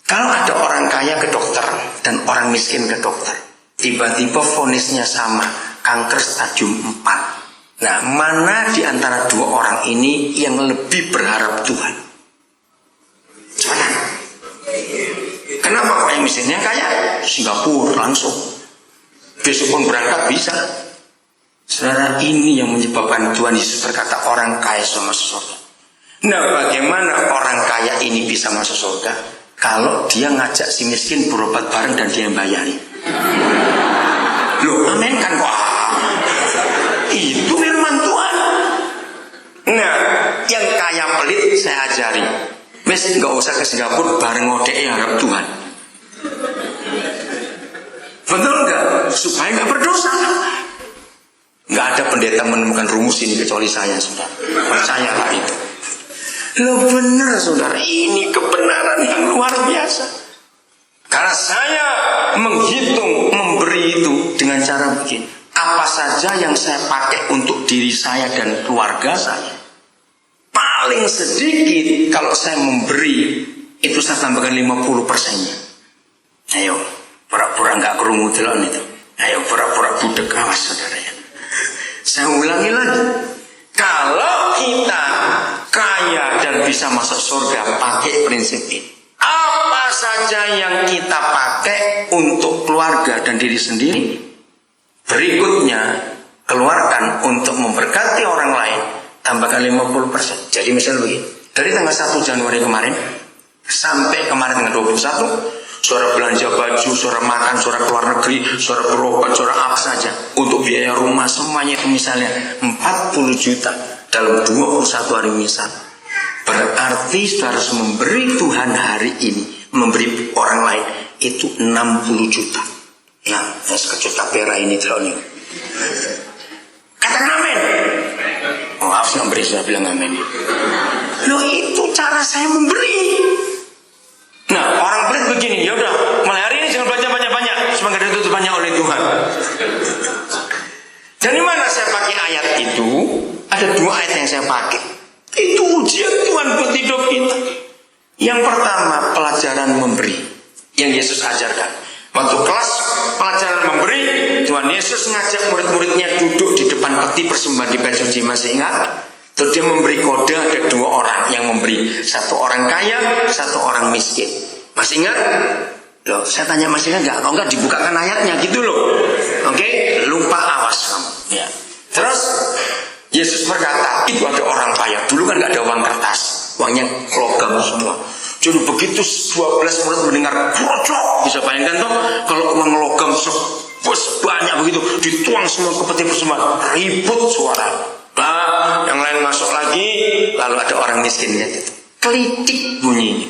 [SPEAKER 1] Kalau ada orang kaya ke dokter dan orang miskin ke dokter, tiba-tiba vonisnya sama, kanker stadium 4. Nah, mana di antara dua orang ini yang lebih berharap Tuhan? Cepetan. Kenapa orang miskin? Yang kaya Singapura langsung, besok pun berangkat bisa. Saudara, ini yang menyebabkan Tuhan Yesus berkata orang kaya sudah masuk surga. Nah, bagaimana orang kaya ini bisa masuk surga? Kalau dia ngajak si miskin berobat bareng dan dia yang bayari. Loh, amin kan? Wah, itu firman Tuhan. Nah, yang kaya pelit saya ajari, wes nggak usah ke Singapura bareng ngodek harap Tuhan. Betul nggak? Supaya nggak berdosa. Nggak ada pendeta menemukan rumus ini kecuali saya, saudara. Percayalah itu. Loh, benar saudara, ini kebenaran yang luar biasa. Karena saya menghitung memberi itu dengan cara begini. Apa saja yang saya pakai untuk diri saya dan keluarga saya, paling sedikit kalau saya memberi itu saya tambahkan 50%-nya. Ayo, Pura-pura nggak kerungu delon itu. Ayo pura-pura budek, awas saudara ya. Saya ulangi lagi. Kalau kita kaya dan bisa masuk surga pakai prinsip ini, apa saja yang kita pakai untuk keluarga dan diri sendiri, berikutnya keluarkan untuk memberkati orang lain, tambahkan 50%. Jadi misalnya begini, dari tanggal 1 Januari kemarin sampai kemarin tanggal 21, suara belanja baju, suara makan, suara keluar negeri, suara berobat, suara apa saja, untuk biaya rumah, semuanya itu misalnya 40 juta dalam 21 hari misal. Berarti saudara harus memberi Tuhan hari ini, memberi orang lain itu 60 juta. Ya, sekejut tapera ini terlalu. Katakan amin. Oh, harus memberi, sudah bilang amin. Loh, itu cara saya memberi. Nah, orang pelit begini, ya udah, mulai hari ini jangan belanja banyak-banyak, semoga ditutupannya oleh Tuhan. Dari mana saya pakai ayat itu? Ada 2 ayat yang saya pakai. Itu ujian Tuhan buat hidup kita. Yang pertama, pelajaran memberi yang Yesus ajarkan. Waktu kelas pelajaran memberi, Tuhan Yesus ngajak murid-muridnya duduk di depan peti persembahan di bait suci, masih ingat? Terus dia memberi kode, ada 2 orang yang memberi. 1 orang kaya, 1 orang miskin. Masih ingat? Loh, saya tanya masih ingat nggak? Kalau nggak dibukakan ayatnya gitu loh. Oke, lupa awas kamu. Ya. Terus Yesus berkata, itu ada orang kaya. Dulu kan nggak ada uang kertas, uangnya logam semua. Jadi begitu 12 murid mendengar brojok, bisa bayangkan tuh kalau uang logam banyak begitu dituang semua ke peti persembahan, ribut suara. Nah, yang lain masuk lagi, lalu ada orang miskinnya gitu. Kelitik bunyinya.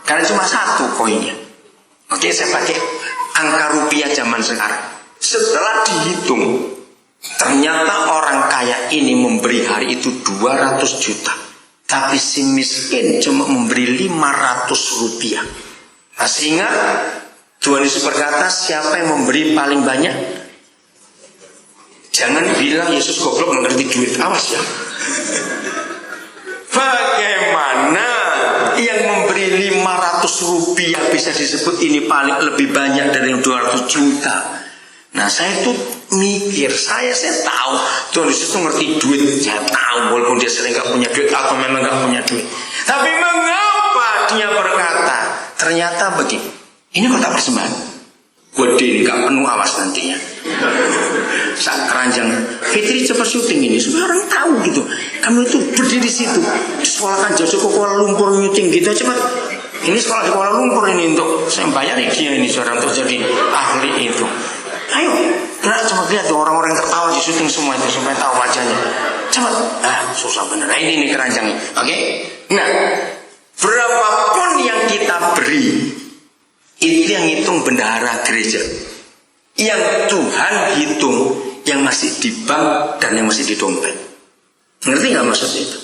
[SPEAKER 1] Karena cuma 1 koinnya. Oke, saya pakai angka rupiah zaman sekarang. Setelah dihitung, ternyata orang kaya ini memberi hari itu 200 juta. Tapi si miskin cuma memberi 500 rupiah. Nah, sehingga Tuhan Yesus berkata, siapa yang memberi paling banyak? Jangan bilang Yesus goblok mengerti duit, awas ya. Bagaimana yang memberi 500 rupiah bisa disebut ini paling lebih banyak dari 200 juta? Nah, saya tuh mikir, saya tahu Tuhan Yesus tuh ngerti duit. Saya tahu walaupun dia sering gak punya duit atau memang gak punya duit. Tapi mengapa dia berkata, ternyata begini, ini kotak persembahan gede ini, gak penuh, awas nantinya. Saat keranjang Fitri cepat syuting ini supaya orang tahu gitu, kamu itu berdiri situ di sekolah kan jauh ke Kuala Lumpur syuting gitu, cepat. Ini sekolah di Kuala Lumpur ini untuk saya bayar dia ini seorang untuk jadi ahli itu. Ayo, coba lihat tuh orang-orang tertawa di syuting semua itu supaya tahu wajahnya. Cepat. Susah bener. Nah, ini keranjangnya. Oke. Nah, berapapun yang kita beri, itu yang hitung bendahara gereja. Yang Tuhan hitung yang masih di bank dan yang masih di dompet. Ngerti nggak maksudnya itu?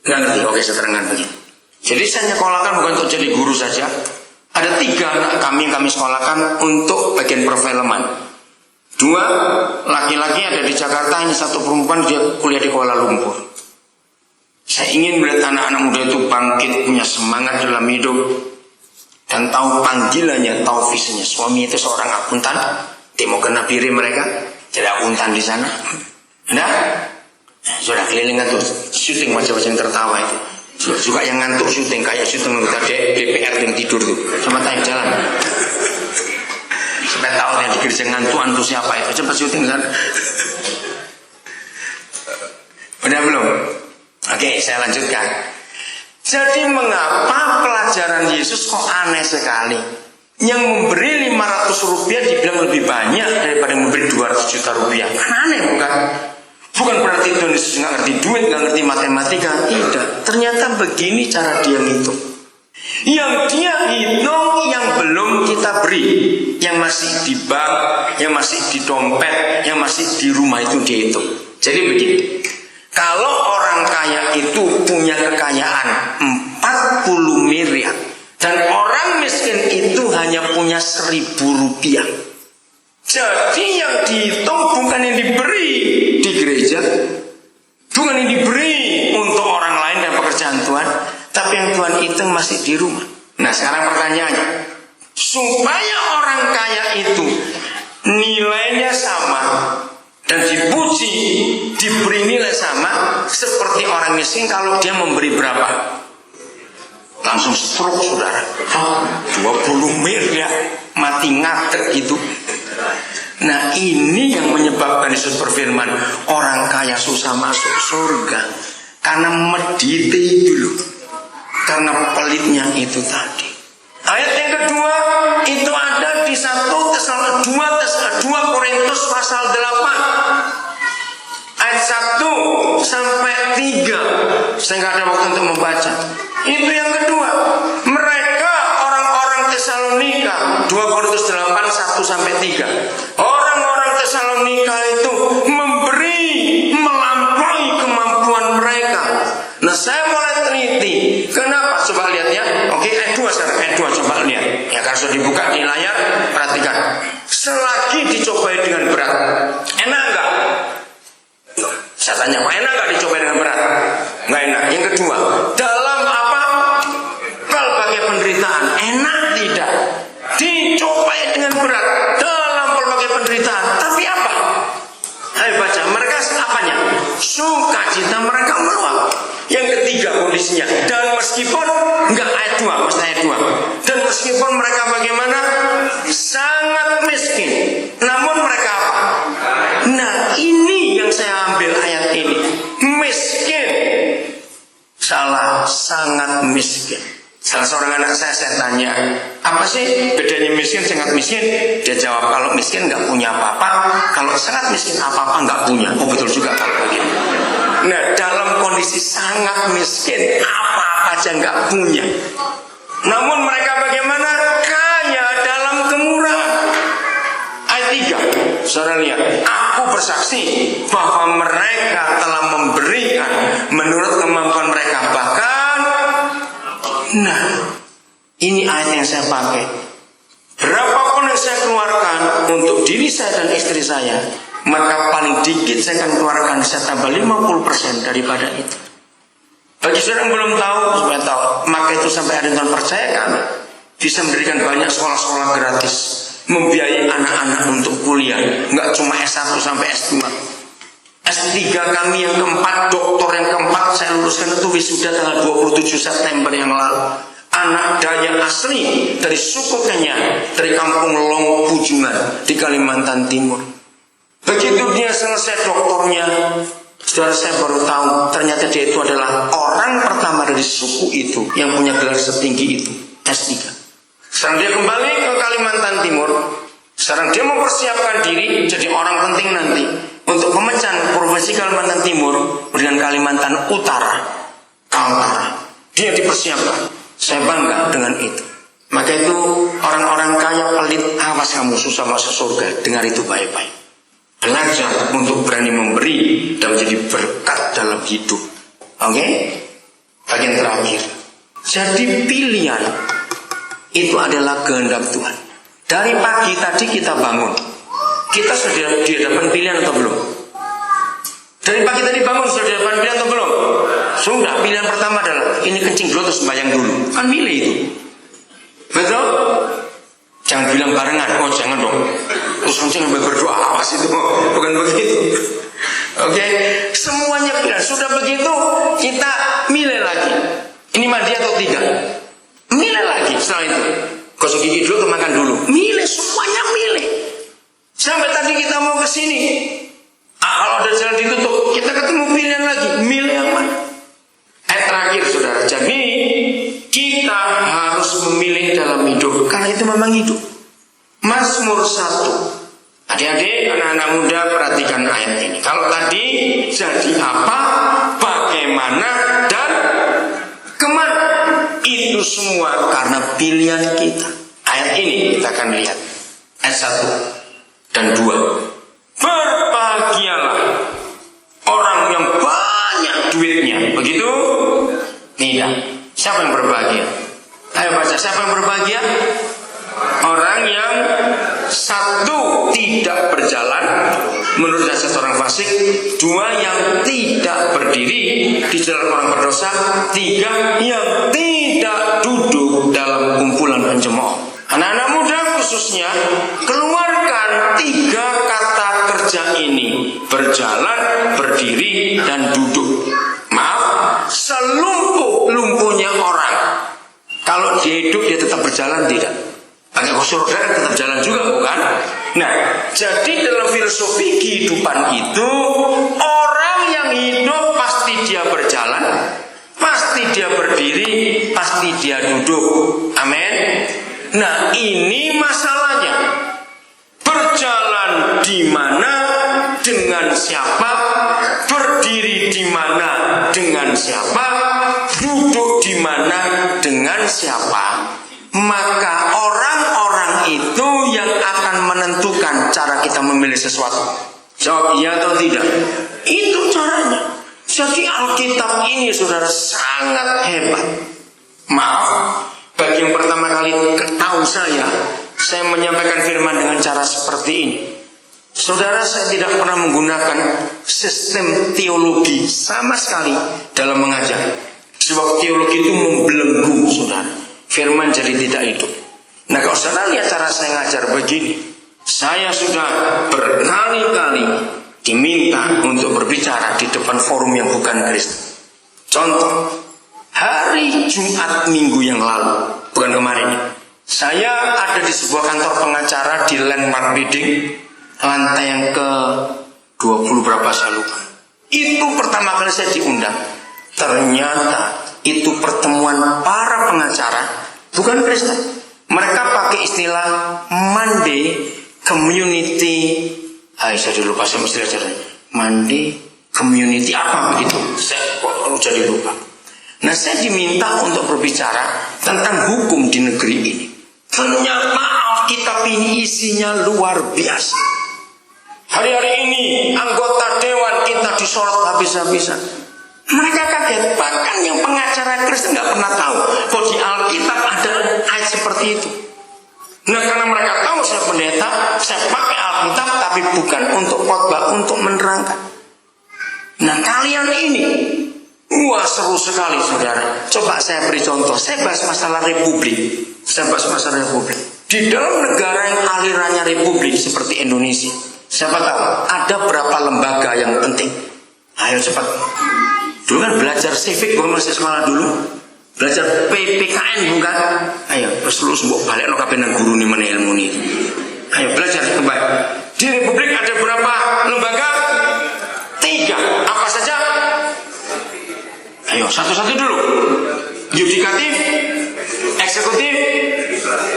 [SPEAKER 1] Nggak ngerti? Oke, saya terangkan begini. Jadi saya nyekolahkan bukan untuk jadi guru saja. Ada 3 anak kami yang kami sekolahkan untuk bagian perfilman. 2 laki-laki ada di Jakarta, ini 1 perempuan, dia kuliah di Kuala Lumpur. Saya ingin melihat anak-anak muda itu bangkit, punya semangat dalam hidup, dan tahu panggilannya, tahu visinya. Suami itu seorang akuntan, dia mau kena piri mereka, jadi akuntan di sana. Nah, sudah keliling kan tuh, syuting macam-macam tertawa itu. Juga yang ngantuk syuting, kayak syuting DPR yang tidur tuh, sama tanya jalan. Supaya tahu yang di gereja ngantuk siapa itu, cepat syuting kan. Udah belum? Oke, saya lanjutkan. Jadi mengapa pelajaran Yesus kok aneh sekali? Yang memberi 500 rupiah dibilang lebih banyak daripada memberi 200 juta rupiah. Aneh bukan? Bukan berarti Tuhan Yesus nggak ngerti duit, nggak ngerti matematika. Tidak. Ternyata begini cara dia ngitung. Yang dia hitung yang belum kita beri, yang masih di bank, yang masih di dompet, yang masih di rumah itu dia hitung. Jadi begini, kalau orang kaya itu punya kekayaan 40 miliar dan orang miskin itu hanya punya 1.000 rupiah. Jadi yang dihitung bukan yang diberi di gereja, bukan yang diberi untuk orang lain dan pekerjaan Tuhan, tapi yang Tuhan hitung masih di rumah. Nah, sekarang pertanyaannya, supaya orang kaya itu nilainya sama dan dipuji, diberi nilai sama seperti orang miskin. Kalau dia memberi berapa, langsung stroke saudara. 20 miliar mati ngadek gitu. Nah ini yang menyebabkan Yesus berfirman, orang kaya susah masuk surga karena medite itu loh, karena pelitnya itu tadi. Ayat yang kedua itu ada di 2 Korintus pasal 8 ayat 1 sampai 3. Saya nggak ada waktu untuk membaca. Itu yang kedua. Mereka orang-orang Tesalonika, 2 Korintus 8 1 sampai 3. Orang-orang Tesalonika itu memberi melampaui kemampuan mereka. Nah saya mulai teliti. Kenapa? Coba lihat ya. Oke, ayat 2 sekarang. Ayat 2 coba lihat. Ya kalau sudah dibuka di layar, perhatikan. Selagi dicobai dengan berat, enak enggak? Saya tanya, enak enggak dicobai dengan berat? Enggak enak. Yang kedua, dalam apa? Berbagai penderitaan, enak tidak? Dicobai dengan berat dalam berbagai penderitaan. Tapi apa? Ayo baca, mereka apanya? Sukacita mereka meluap. Yang ketiga kondisinya, dan meskipun enggak ayat 2, maksudnya ayat 2. Dan meskipun mereka bagaimana? Sangat miskin, namun mereka apa? Nah ini yang saya ambil ayat ini. Miskin. Salah, sangat miskin. Salah seorang anak saya tanya, apa sih bedanya miskin, sangat miskin? Dia jawab, kalau miskin nggak punya apa-apa, kalau sangat miskin apa-apa nggak punya. Oh betul juga kalau begitu. Nah dalam kondisi sangat miskin, apa-apa aja nggak punya. Namun mereka bagaimana? Kaya dalam kemurahan. Ayat 3, saudara lihat, aku bersaksi bahwa mereka telah memberikan menurut kemampuan mereka, bahkan. Nah, ini ayat yang saya pakai. Berapapun yang saya keluarkan untuk diri saya dan istri saya, maka paling dikit saya akan keluarkan, saya tambah 50% daripada itu. Bagi saudara yang belum tahu, supaya tahu, maka itu sampai ada yang percayakan, bisa mendirikan banyak sekolah-sekolah gratis, membiayai anak-anak untuk kuliah, nggak cuma S1 sampai S2. S3 kami yang keempat, doktor yang keempat saya luluskan itu wisuda tanggal 27 September yang lalu. Anak Dayak asli dari suku Kenya, dari kampung Long Pujungan di Kalimantan Timur. Begitu dia selesai doktornya, saudara saya baru tahu ternyata dia itu adalah orang pertama dari suku itu yang punya gelar setinggi itu, S3. Sekarang dia kembali ke Kalimantan Timur. Sekarang dia mempersiapkan diri jadi orang penting nanti untuk pemecahan provinsi Kalimantan Timur dengan Kalimantan Utara, Kaltara. Dia dipersiapkan. Saya bangga dengan itu. Maka itu orang-orang kaya pelit, awas kamu susah masuk surga. Dengar itu baik-baik. Belajar untuk berani memberi dan menjadi berkat dalam hidup. Oke? Bagian terakhir. Jadi pilihan itu adalah kehendak Tuhan. Dari pagi tadi kita bangun, kita sudah di hadapan pilihan atau belum? Dari pagi tadi bangun sudah di hadapan pilihan atau belum? Sudah. Pilihan pertama adalah ini kencing dulu atau sembahyang dulu. Kan milih itu. Betul? Jangan bilang barengan. Oh jangan dong. Terus kencing sambil berdoa, awas itu. Bukan begitu. Oke? Semuanya pilihan. Sudah begitu kita milih lagi. Ini mandi atau tidak? Milih lagi setelah itu. Gosok gigi dulu atau makan dulu? Milih, semuanya milih. Sampai tadi kita mau ke sini. Kalau ada jalan ditutup, kita ketemu pilihan lagi. Milih yang mana? Ayat terakhir, saudara. Jadi kita harus memilih dalam hidup, karena itu memang hidup. Mazmur 1. Adik-adik, anak-anak muda, perhatikan ayat ini. Kalau tadi jadi apa, bagaimana, dan kemana? Itu semua karena pilihan kita. Ayat ini kita akan lihat. Ayat 1 dan 2. Berbahagialah orang yang banyak duitnya. Begitu? Tidak. Siapa yang berbahagia? Ayo baca, siapa yang berbahagia? Orang yang satu tidak berjalan menurut dasar orang fasik, dua yang tidak berdiri di jalan orang berdosa, tiga yang tidak duduk dalam kumpulan pencemooh. Anak-anak berjalan, berdiri, dan duduk. Maaf, selumpuh-lumpuhnya orang, kalau dia hidup dia tetap berjalan tidak? Pakai kursi roda tetap jalan juga bukan? Nah, jadi dalam filosofi kehidupan itu, orang yang hidup pasti dia berjalan, pasti dia berdiri, pasti dia duduk. Amin. Nah, ini masalahnya. Berjalan di mana, dengan siapa, berdiri di mana, dengan siapa, duduk di mana, dengan siapa. Maka orang-orang itu yang akan menentukan cara kita memilih sesuatu. Jawab iya atau tidak? Itu caranya. Jadi Alkitab ini saudara sangat hebat. Maaf, bagi yang pertama kali tahu saya menyampaikan firman dengan cara seperti ini. Saudara, saya tidak pernah menggunakan sistem teologi sama sekali dalam mengajar. Sebab teologi itu membelenggu saudara. Firman jadi tidak hidup. Nah, kalau saudara lihat cara saya ngajar begini, saya sudah berkali-kali diminta untuk berbicara di depan forum yang bukan Kristen. Contoh, hari Jumat minggu yang lalu, bukan kemarin, saya ada di sebuah kantor pengacara di Landmark Building, lantai yang ke 20 berapa saya lupa. Itu pertama kali saya diundang. Ternyata itu pertemuan para pengacara bukan Kristen. Mereka pakai istilah Monday Community. Saya dulu lupa, saya mesti ajaran Monday Community apa begitu. Saya kok jadi lupa. Nah, saya diminta untuk berbicara tentang hukum di negeri ini. Ternyata Alkitab ini isinya luar biasa. Hari-hari ini anggota dewan kita disorot habis-habisan. Mereka kaget, bahkan yang pengacara Kristen nggak pernah tahu bahwa di Alkitab ada ayat seperti itu. Nah, karena mereka tahu saya pendeta, saya pakai Alkitab, tapi bukan untuk khotbah, untuk menerangkan. Nah, kalian ini, wah seru sekali saudara. Coba saya beri contoh. Saya bahas masalah republik. Di dalam negara yang alirannya republik seperti Indonesia, siapa tahu ada berapa lembaga yang penting? Ayo cepat. Dulu kan belajar civic, gue masih sekolah dulu. Belajar PPKN bukan? Ayo, terus lu sembuh balik lo kabeh nang guru nih mana ilmu nih. Ayo belajar kembali. Di Republik ada berapa lembaga? 3. Apa saja? Ayo satu-satu dulu. Yudikatif, eksekutif,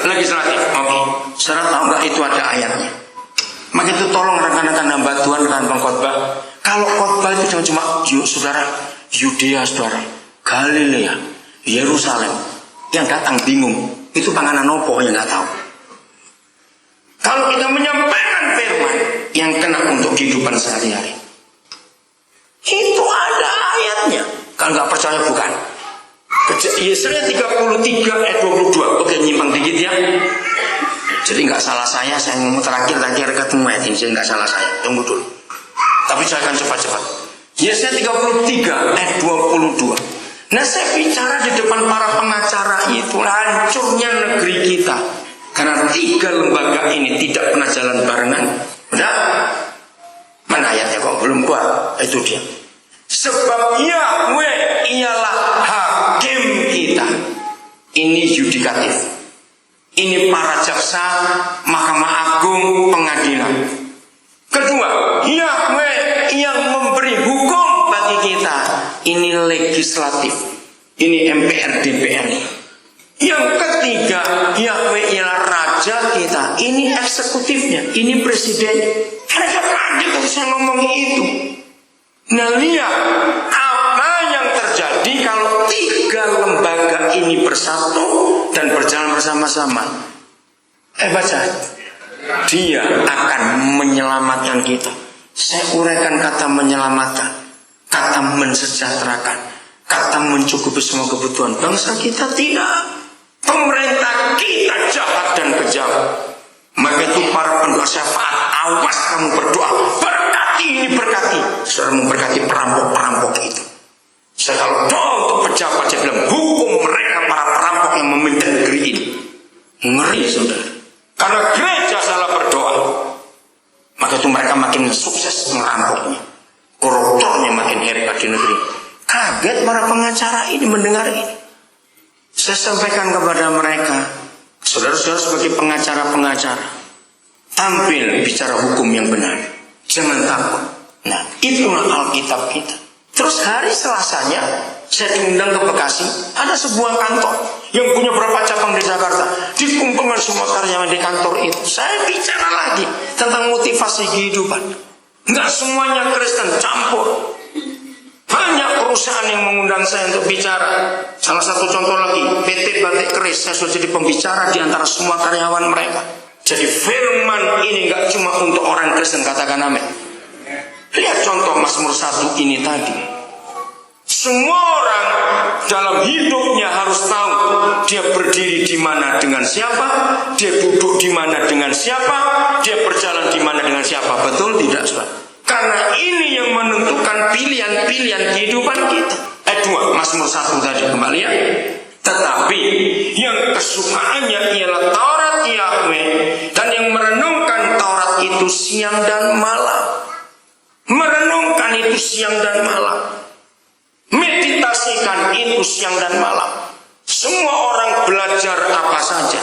[SPEAKER 1] legislatif. Oke. Saudara tahu nggak itu ada ayatnya? Maka itu tolong rekan-rekan hamba Tuhan, rekan pengkhotbah. Kalau khotbah itu cuma saudara, Yudea saudara, Galilea, Yerusalem, yang datang bingung, itu panganan opo yang nggak tahu. Kalau kita menyampaikan firman yang kena untuk kehidupan sehari-hari, itu ada ayatnya. Kalau nggak percaya bukan. Yesaya 33 ayat 22. Oke, nyimpang dikit ya. Jadi nggak salah saya ngomong terakhir ketemu ayat ini, jadi nggak salah saya. Tunggu dulu. Tapi saya akan cepat-cepat. Yesaya 33 ayat 22. Nah, saya bicara di depan para pengacara itu hancurnya negeri kita karena 3 lembaga ini tidak pernah jalan barengan. Udah? Mana ayatnya kok belum kuat? Itu dia. Sebab Yahweh ialah hakim kita. Ini yudikatif. Ini para jaksa, Mahkamah Agung, pengadilan. Kedua, Yahweh yang memberi hukum bagi kita. Ini legislatif. Ini MPR, DPR. Yang ketiga, Yahweh ialah raja kita. Ini eksekutifnya. Ini presiden. Mereka kaget kalau saya ngomong itu. Nah, lihat apa yang terjadi kalau 3 lembaga ini bersatu dan berjalan bersama-sama. Baca. Dia akan menyelamatkan kita. Saya uraikan kata menyelamatkan, kata mensejahterakan, kata mencukupi semua kebutuhan bangsa kita. Tidak. Pemerintah kita jahat dan kejam. Maka itu para pendoa syafaat, awas kamu berdoa, berkati ini berkati. Saudara memberkati perampok-perampok itu. Saya kalau doa untuk pejabat, saya bilang hukum mereka para perampok yang memimpin negeri ini. Ngeri saudara. Karena gereja salah berdoa, maka itu mereka makin sukses merampoknya. Saya sampaikan kepada mereka, saudara-saudara sebagai pengacara-pengacara, tampil bicara hukum yang benar. Jangan takut. Nah, itulah Alkitab kita. Terus hari Selasanya, saya diundang ke Bekasi. Ada sebuah kantor yang punya berapa cabang di Jakarta. Dikumpulkan semua karyawan di kantor itu. Saya bicara lagi tentang motivasi kehidupan. Enggak semuanya Kristen, campur. Banyak perusahaan yang mengundang saya untuk bicara. Salah satu contoh lagi, PT Batik Keris. Saya sudah jadi pembicara di antara semua karyawan mereka. Jadi firman ini enggak cuma untuk orang Kristen, katakan amin. Lihat contoh Mazmur 1 ini tadi. Semua orang dalam hidupnya harus tahu dia berdiri di mana dengan siapa, dia duduk di mana dengan siapa, dia berjalan di mana dengan siapa. Betul tidak, saudara? Karena ini yang menentukan pilihan-pilihan kehidupan kita. 2 Mazmur 1 tadi kembali ya. Tetapi yang kesukaannya ialah Taurat Yahweh, dan yang merenungkan Taurat itu siang dan malam. Merenungkan itu siang dan malam. Meditasikan itu siang dan malam. Semua orang belajar apa saja.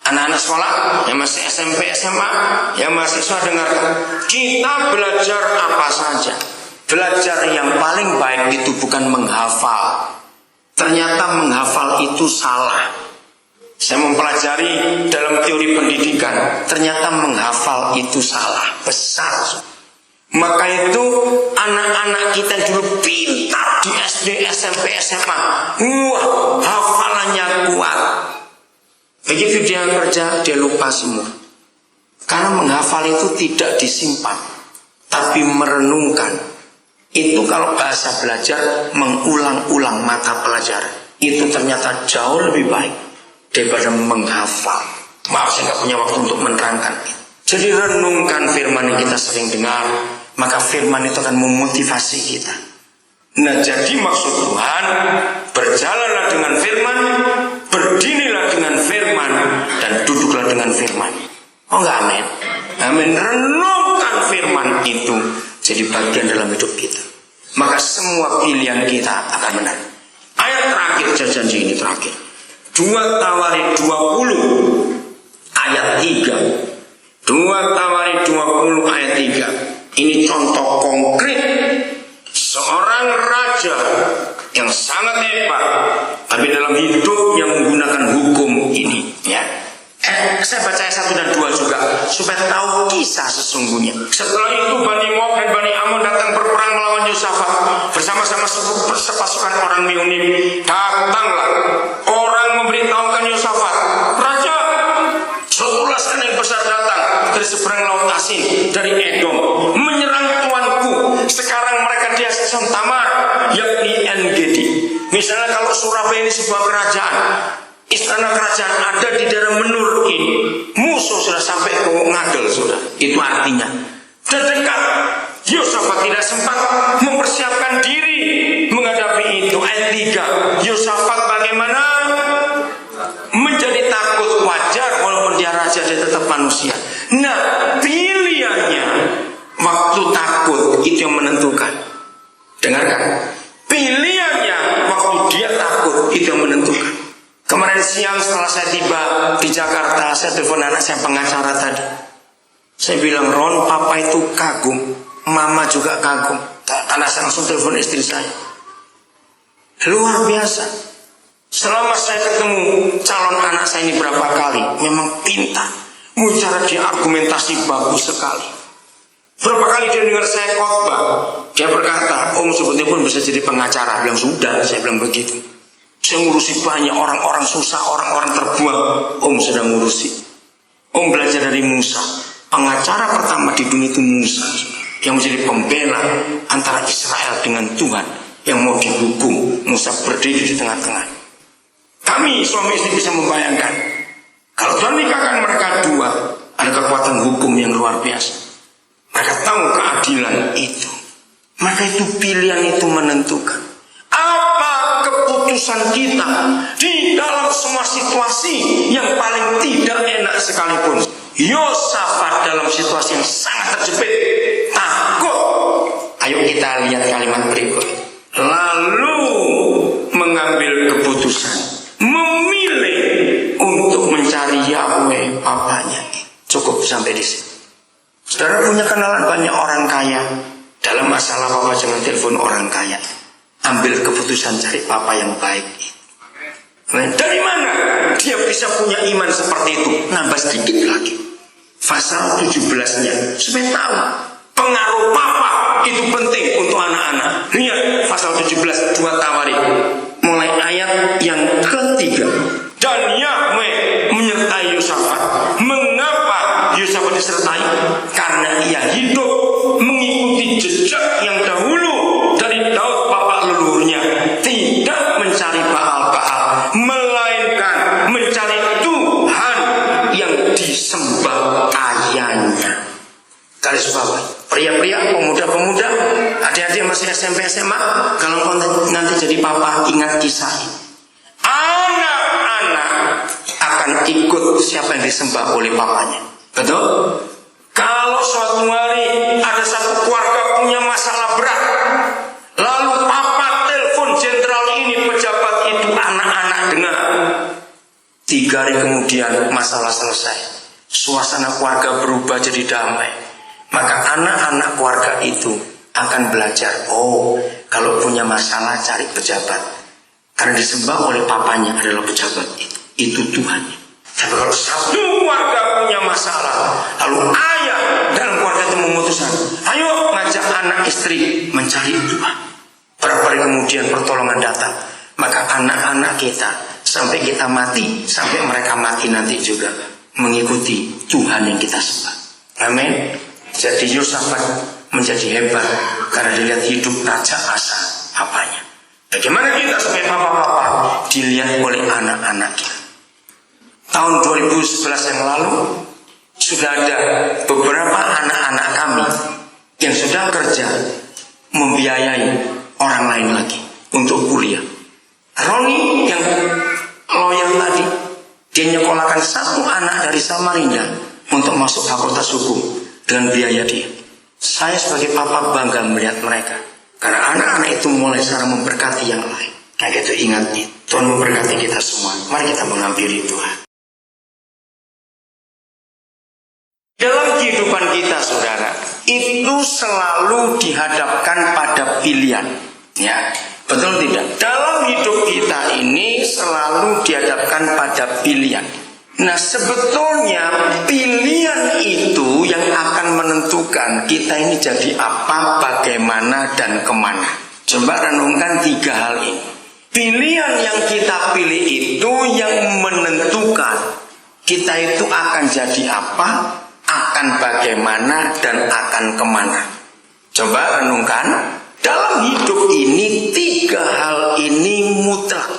[SPEAKER 1] Anak-anak sekolah yang masih SMP, SMA, yang mahasiswa dengarkan. Kita belajar apa saja. Belajar yang paling baik itu bukan menghafal. Ternyata menghafal itu salah. Saya mempelajari dalam teori pendidikan. Ternyata menghafal itu salah besar. Maka itu anak-anak kita yang dulu pintar di SD, SMP, SMA, wah hafalannya kuat. Begitu dia kerja, dia lupa semua. Karena menghafal itu tidak disimpan, tapi merenungkan. Itu kalau bahasa belajar, mengulang-ulang mata pelajaran. Itu ternyata jauh lebih baik daripada menghafal. Maaf, saya nggak punya waktu untuk menerangkan. Jadi renungkan firman yang kita sering dengar. Maka firman itu akan memotivasi kita. Nah, jadi maksud Tuhan, berjalanlah dengan firman, berdirilah dengan firman, dan duduklah dengan firman. Oh enggak, amin. Amin. Renungkan firman itu jadi bagian dalam hidup kita. Maka semua pilihan kita akan benar. Ayat terakhir, janji ini terakhir. 2 Tawarik 20 ayat 3. 2 Tawarik 20 ayat 3. Ini contoh konkret seorang raja yang sangat hebat, tapi dalam hidup yang menggunakan hukum ini. Ya, saya baca ayat 1 dan 2 juga supaya tahu kisah sesungguhnya. Setelah itu Bani Moab dan Bani Ammon datang berperang melawan Yosafat bersama-sama sepasukan orang Meonim. Datanglah orang memberitahukan Yosafat, Raja, seulasan yang besar datang dari seberang laut Asin, dari Edom, menyerang tuanku. Sekarang mereka di Hasan Tamar, yakni En-Gedi. Misalnya kalau Surabaya ini sebuah kerajaan, istana kerajaan ada di daerah Menur ini, musuh sudah sampai ke Ngagel sudah. Itu artinya dan dekat. Yosafat tidak sempat mempersiapkan diri menghadapi itu. Ayat 3, Yosafat bagaimana? Menjadi takut, wajar walaupun dia raja, dia tetap manusia. Nah, pilihannya waktu takut itu yang menentukan. Dengarkan, pilihannya waktu dia takut itu yang menentukan. Kemarin siang setelah saya tiba di Jakarta, saya telepon anak saya pengacara tadi. Saya bilang, Ron, papa itu kagum, mama juga kagum. Anak saya langsung telepon istri saya. Luar biasa. Selama saya ketemu calon anak saya ini berapa kali, memang pintar. Cara dia argumentasi bagus sekali. Berapa kali dia dengar saya khotbah, dia berkata, Om sebetulnya pun bisa jadi pengacara. Bilang sudah, saya bilang begitu. Saya ngurusi banyak orang-orang susah, orang-orang terbuang. Om sedang ngurusi. Om belajar dari Musa. Pengacara pertama di dunia itu Musa, yang menjadi pembela antara Israel dengan Tuhan, yang mau dihukum. Musa berdiri di tengah-tengah. Kami suami istri bisa membayangkan, kalau Tuhan nikahkan mereka dua, ada kekuatan hukum yang luar biasa. Mereka tahu keadilan itu. Maka itu pilihan itu menentukan. Apa keputusan kita di dalam semua situasi yang paling tidak enak sekalipun. Yosafat dalam situasi yang sangat terjepit, takut. Ayo kita lihat kalimat berikut. Lalu mengambil keputusan, sampai di sini. Saudara punya kenalan banyak orang kaya. Dalam masalah papa jangan telepon orang kaya. Ambil keputusan cari papa yang baik. Dari mana dia bisa punya iman seperti itu? Nambah sedikit lagi. Pasal 17-nya supaya tahu pengaruh papa itu penting untuk anak-anak. Lihat pasal 17 2 Tawarik. Mulai ayat yang ketiga. Dan Yahweh menyertai Yosafat. Mengapa Yosafat disertai? Karena ia hidup mengikuti jejak yang dahulu dari Daud bapak leluhurnya. Tidak mencari Baal-Baal, melainkan mencari Tuhan yang disembah ayahnya. Garis bawah, pria-pria, pemuda-pemuda, adik-adik masih SMP SMA, kalau nanti jadi papa, ingat kisah ini. Anak-anak akan ikut siapa yang disembah oleh papanya. Betul? Kalau suatu hari ada satu keluarga punya masalah berat, lalu papa telepon jenderal ini, pejabat itu, anak-anak dengar. 3 hari kemudian masalah selesai. Suasana keluarga berubah jadi damai. Maka anak-anak keluarga itu akan belajar, oh kalau punya masalah cari pejabat. Karena disembah oleh papanya adalah pejabat itu Tuhan. Tapi kalau satu keluarga punya masalah, lalu ayah dalam keluarga itu memutuskan, ayo ngajak anak istri mencari Tuhan. Berapa hari kemudian pertolongan datang. Maka anak-anak kita sampai kita mati, sampai mereka mati nanti juga mengikuti Tuhan yang kita sembah. Amin. Jadi Yosafat menjadi hebat karena dilihat hidup Raja Asa apanya. Bagaimana kita sebagai papa-papa dilihat oleh anak-anak kita. Tahun 2011 yang lalu sudah ada beberapa anak-anak kami yang sudah kerja membiayai orang lain lagi untuk kuliah. Roni yang lawyer tadi, dia nyekolahkan satu anak dari Samarinda untuk masuk fakultas hukum dengan biaya dia. Saya sebagai papa bangga melihat mereka, karena anak-anak itu mulai sekarang memberkati yang lain. Kayak gitu, ingat nih, Tuhan memberkati kita semua. Mari kita menghampiri Tuhan. Dalam kehidupan kita, saudara, itu selalu dihadapkan pada pilihan. Ya, betul tidak? Dalam hidup kita ini selalu dihadapkan pada pilihan. Nah, sebetulnya pilihan itu yang akan menentukan kita ini jadi apa, bagaimana, dan kemana. Coba renungkan 3 hal ini. Pilihan yang kita pilih itu yang menentukan kita itu akan jadi apa, akan bagaimana, dan akan kemana. Coba renungkan. Dalam hidup ini 3 hal ini mutlak.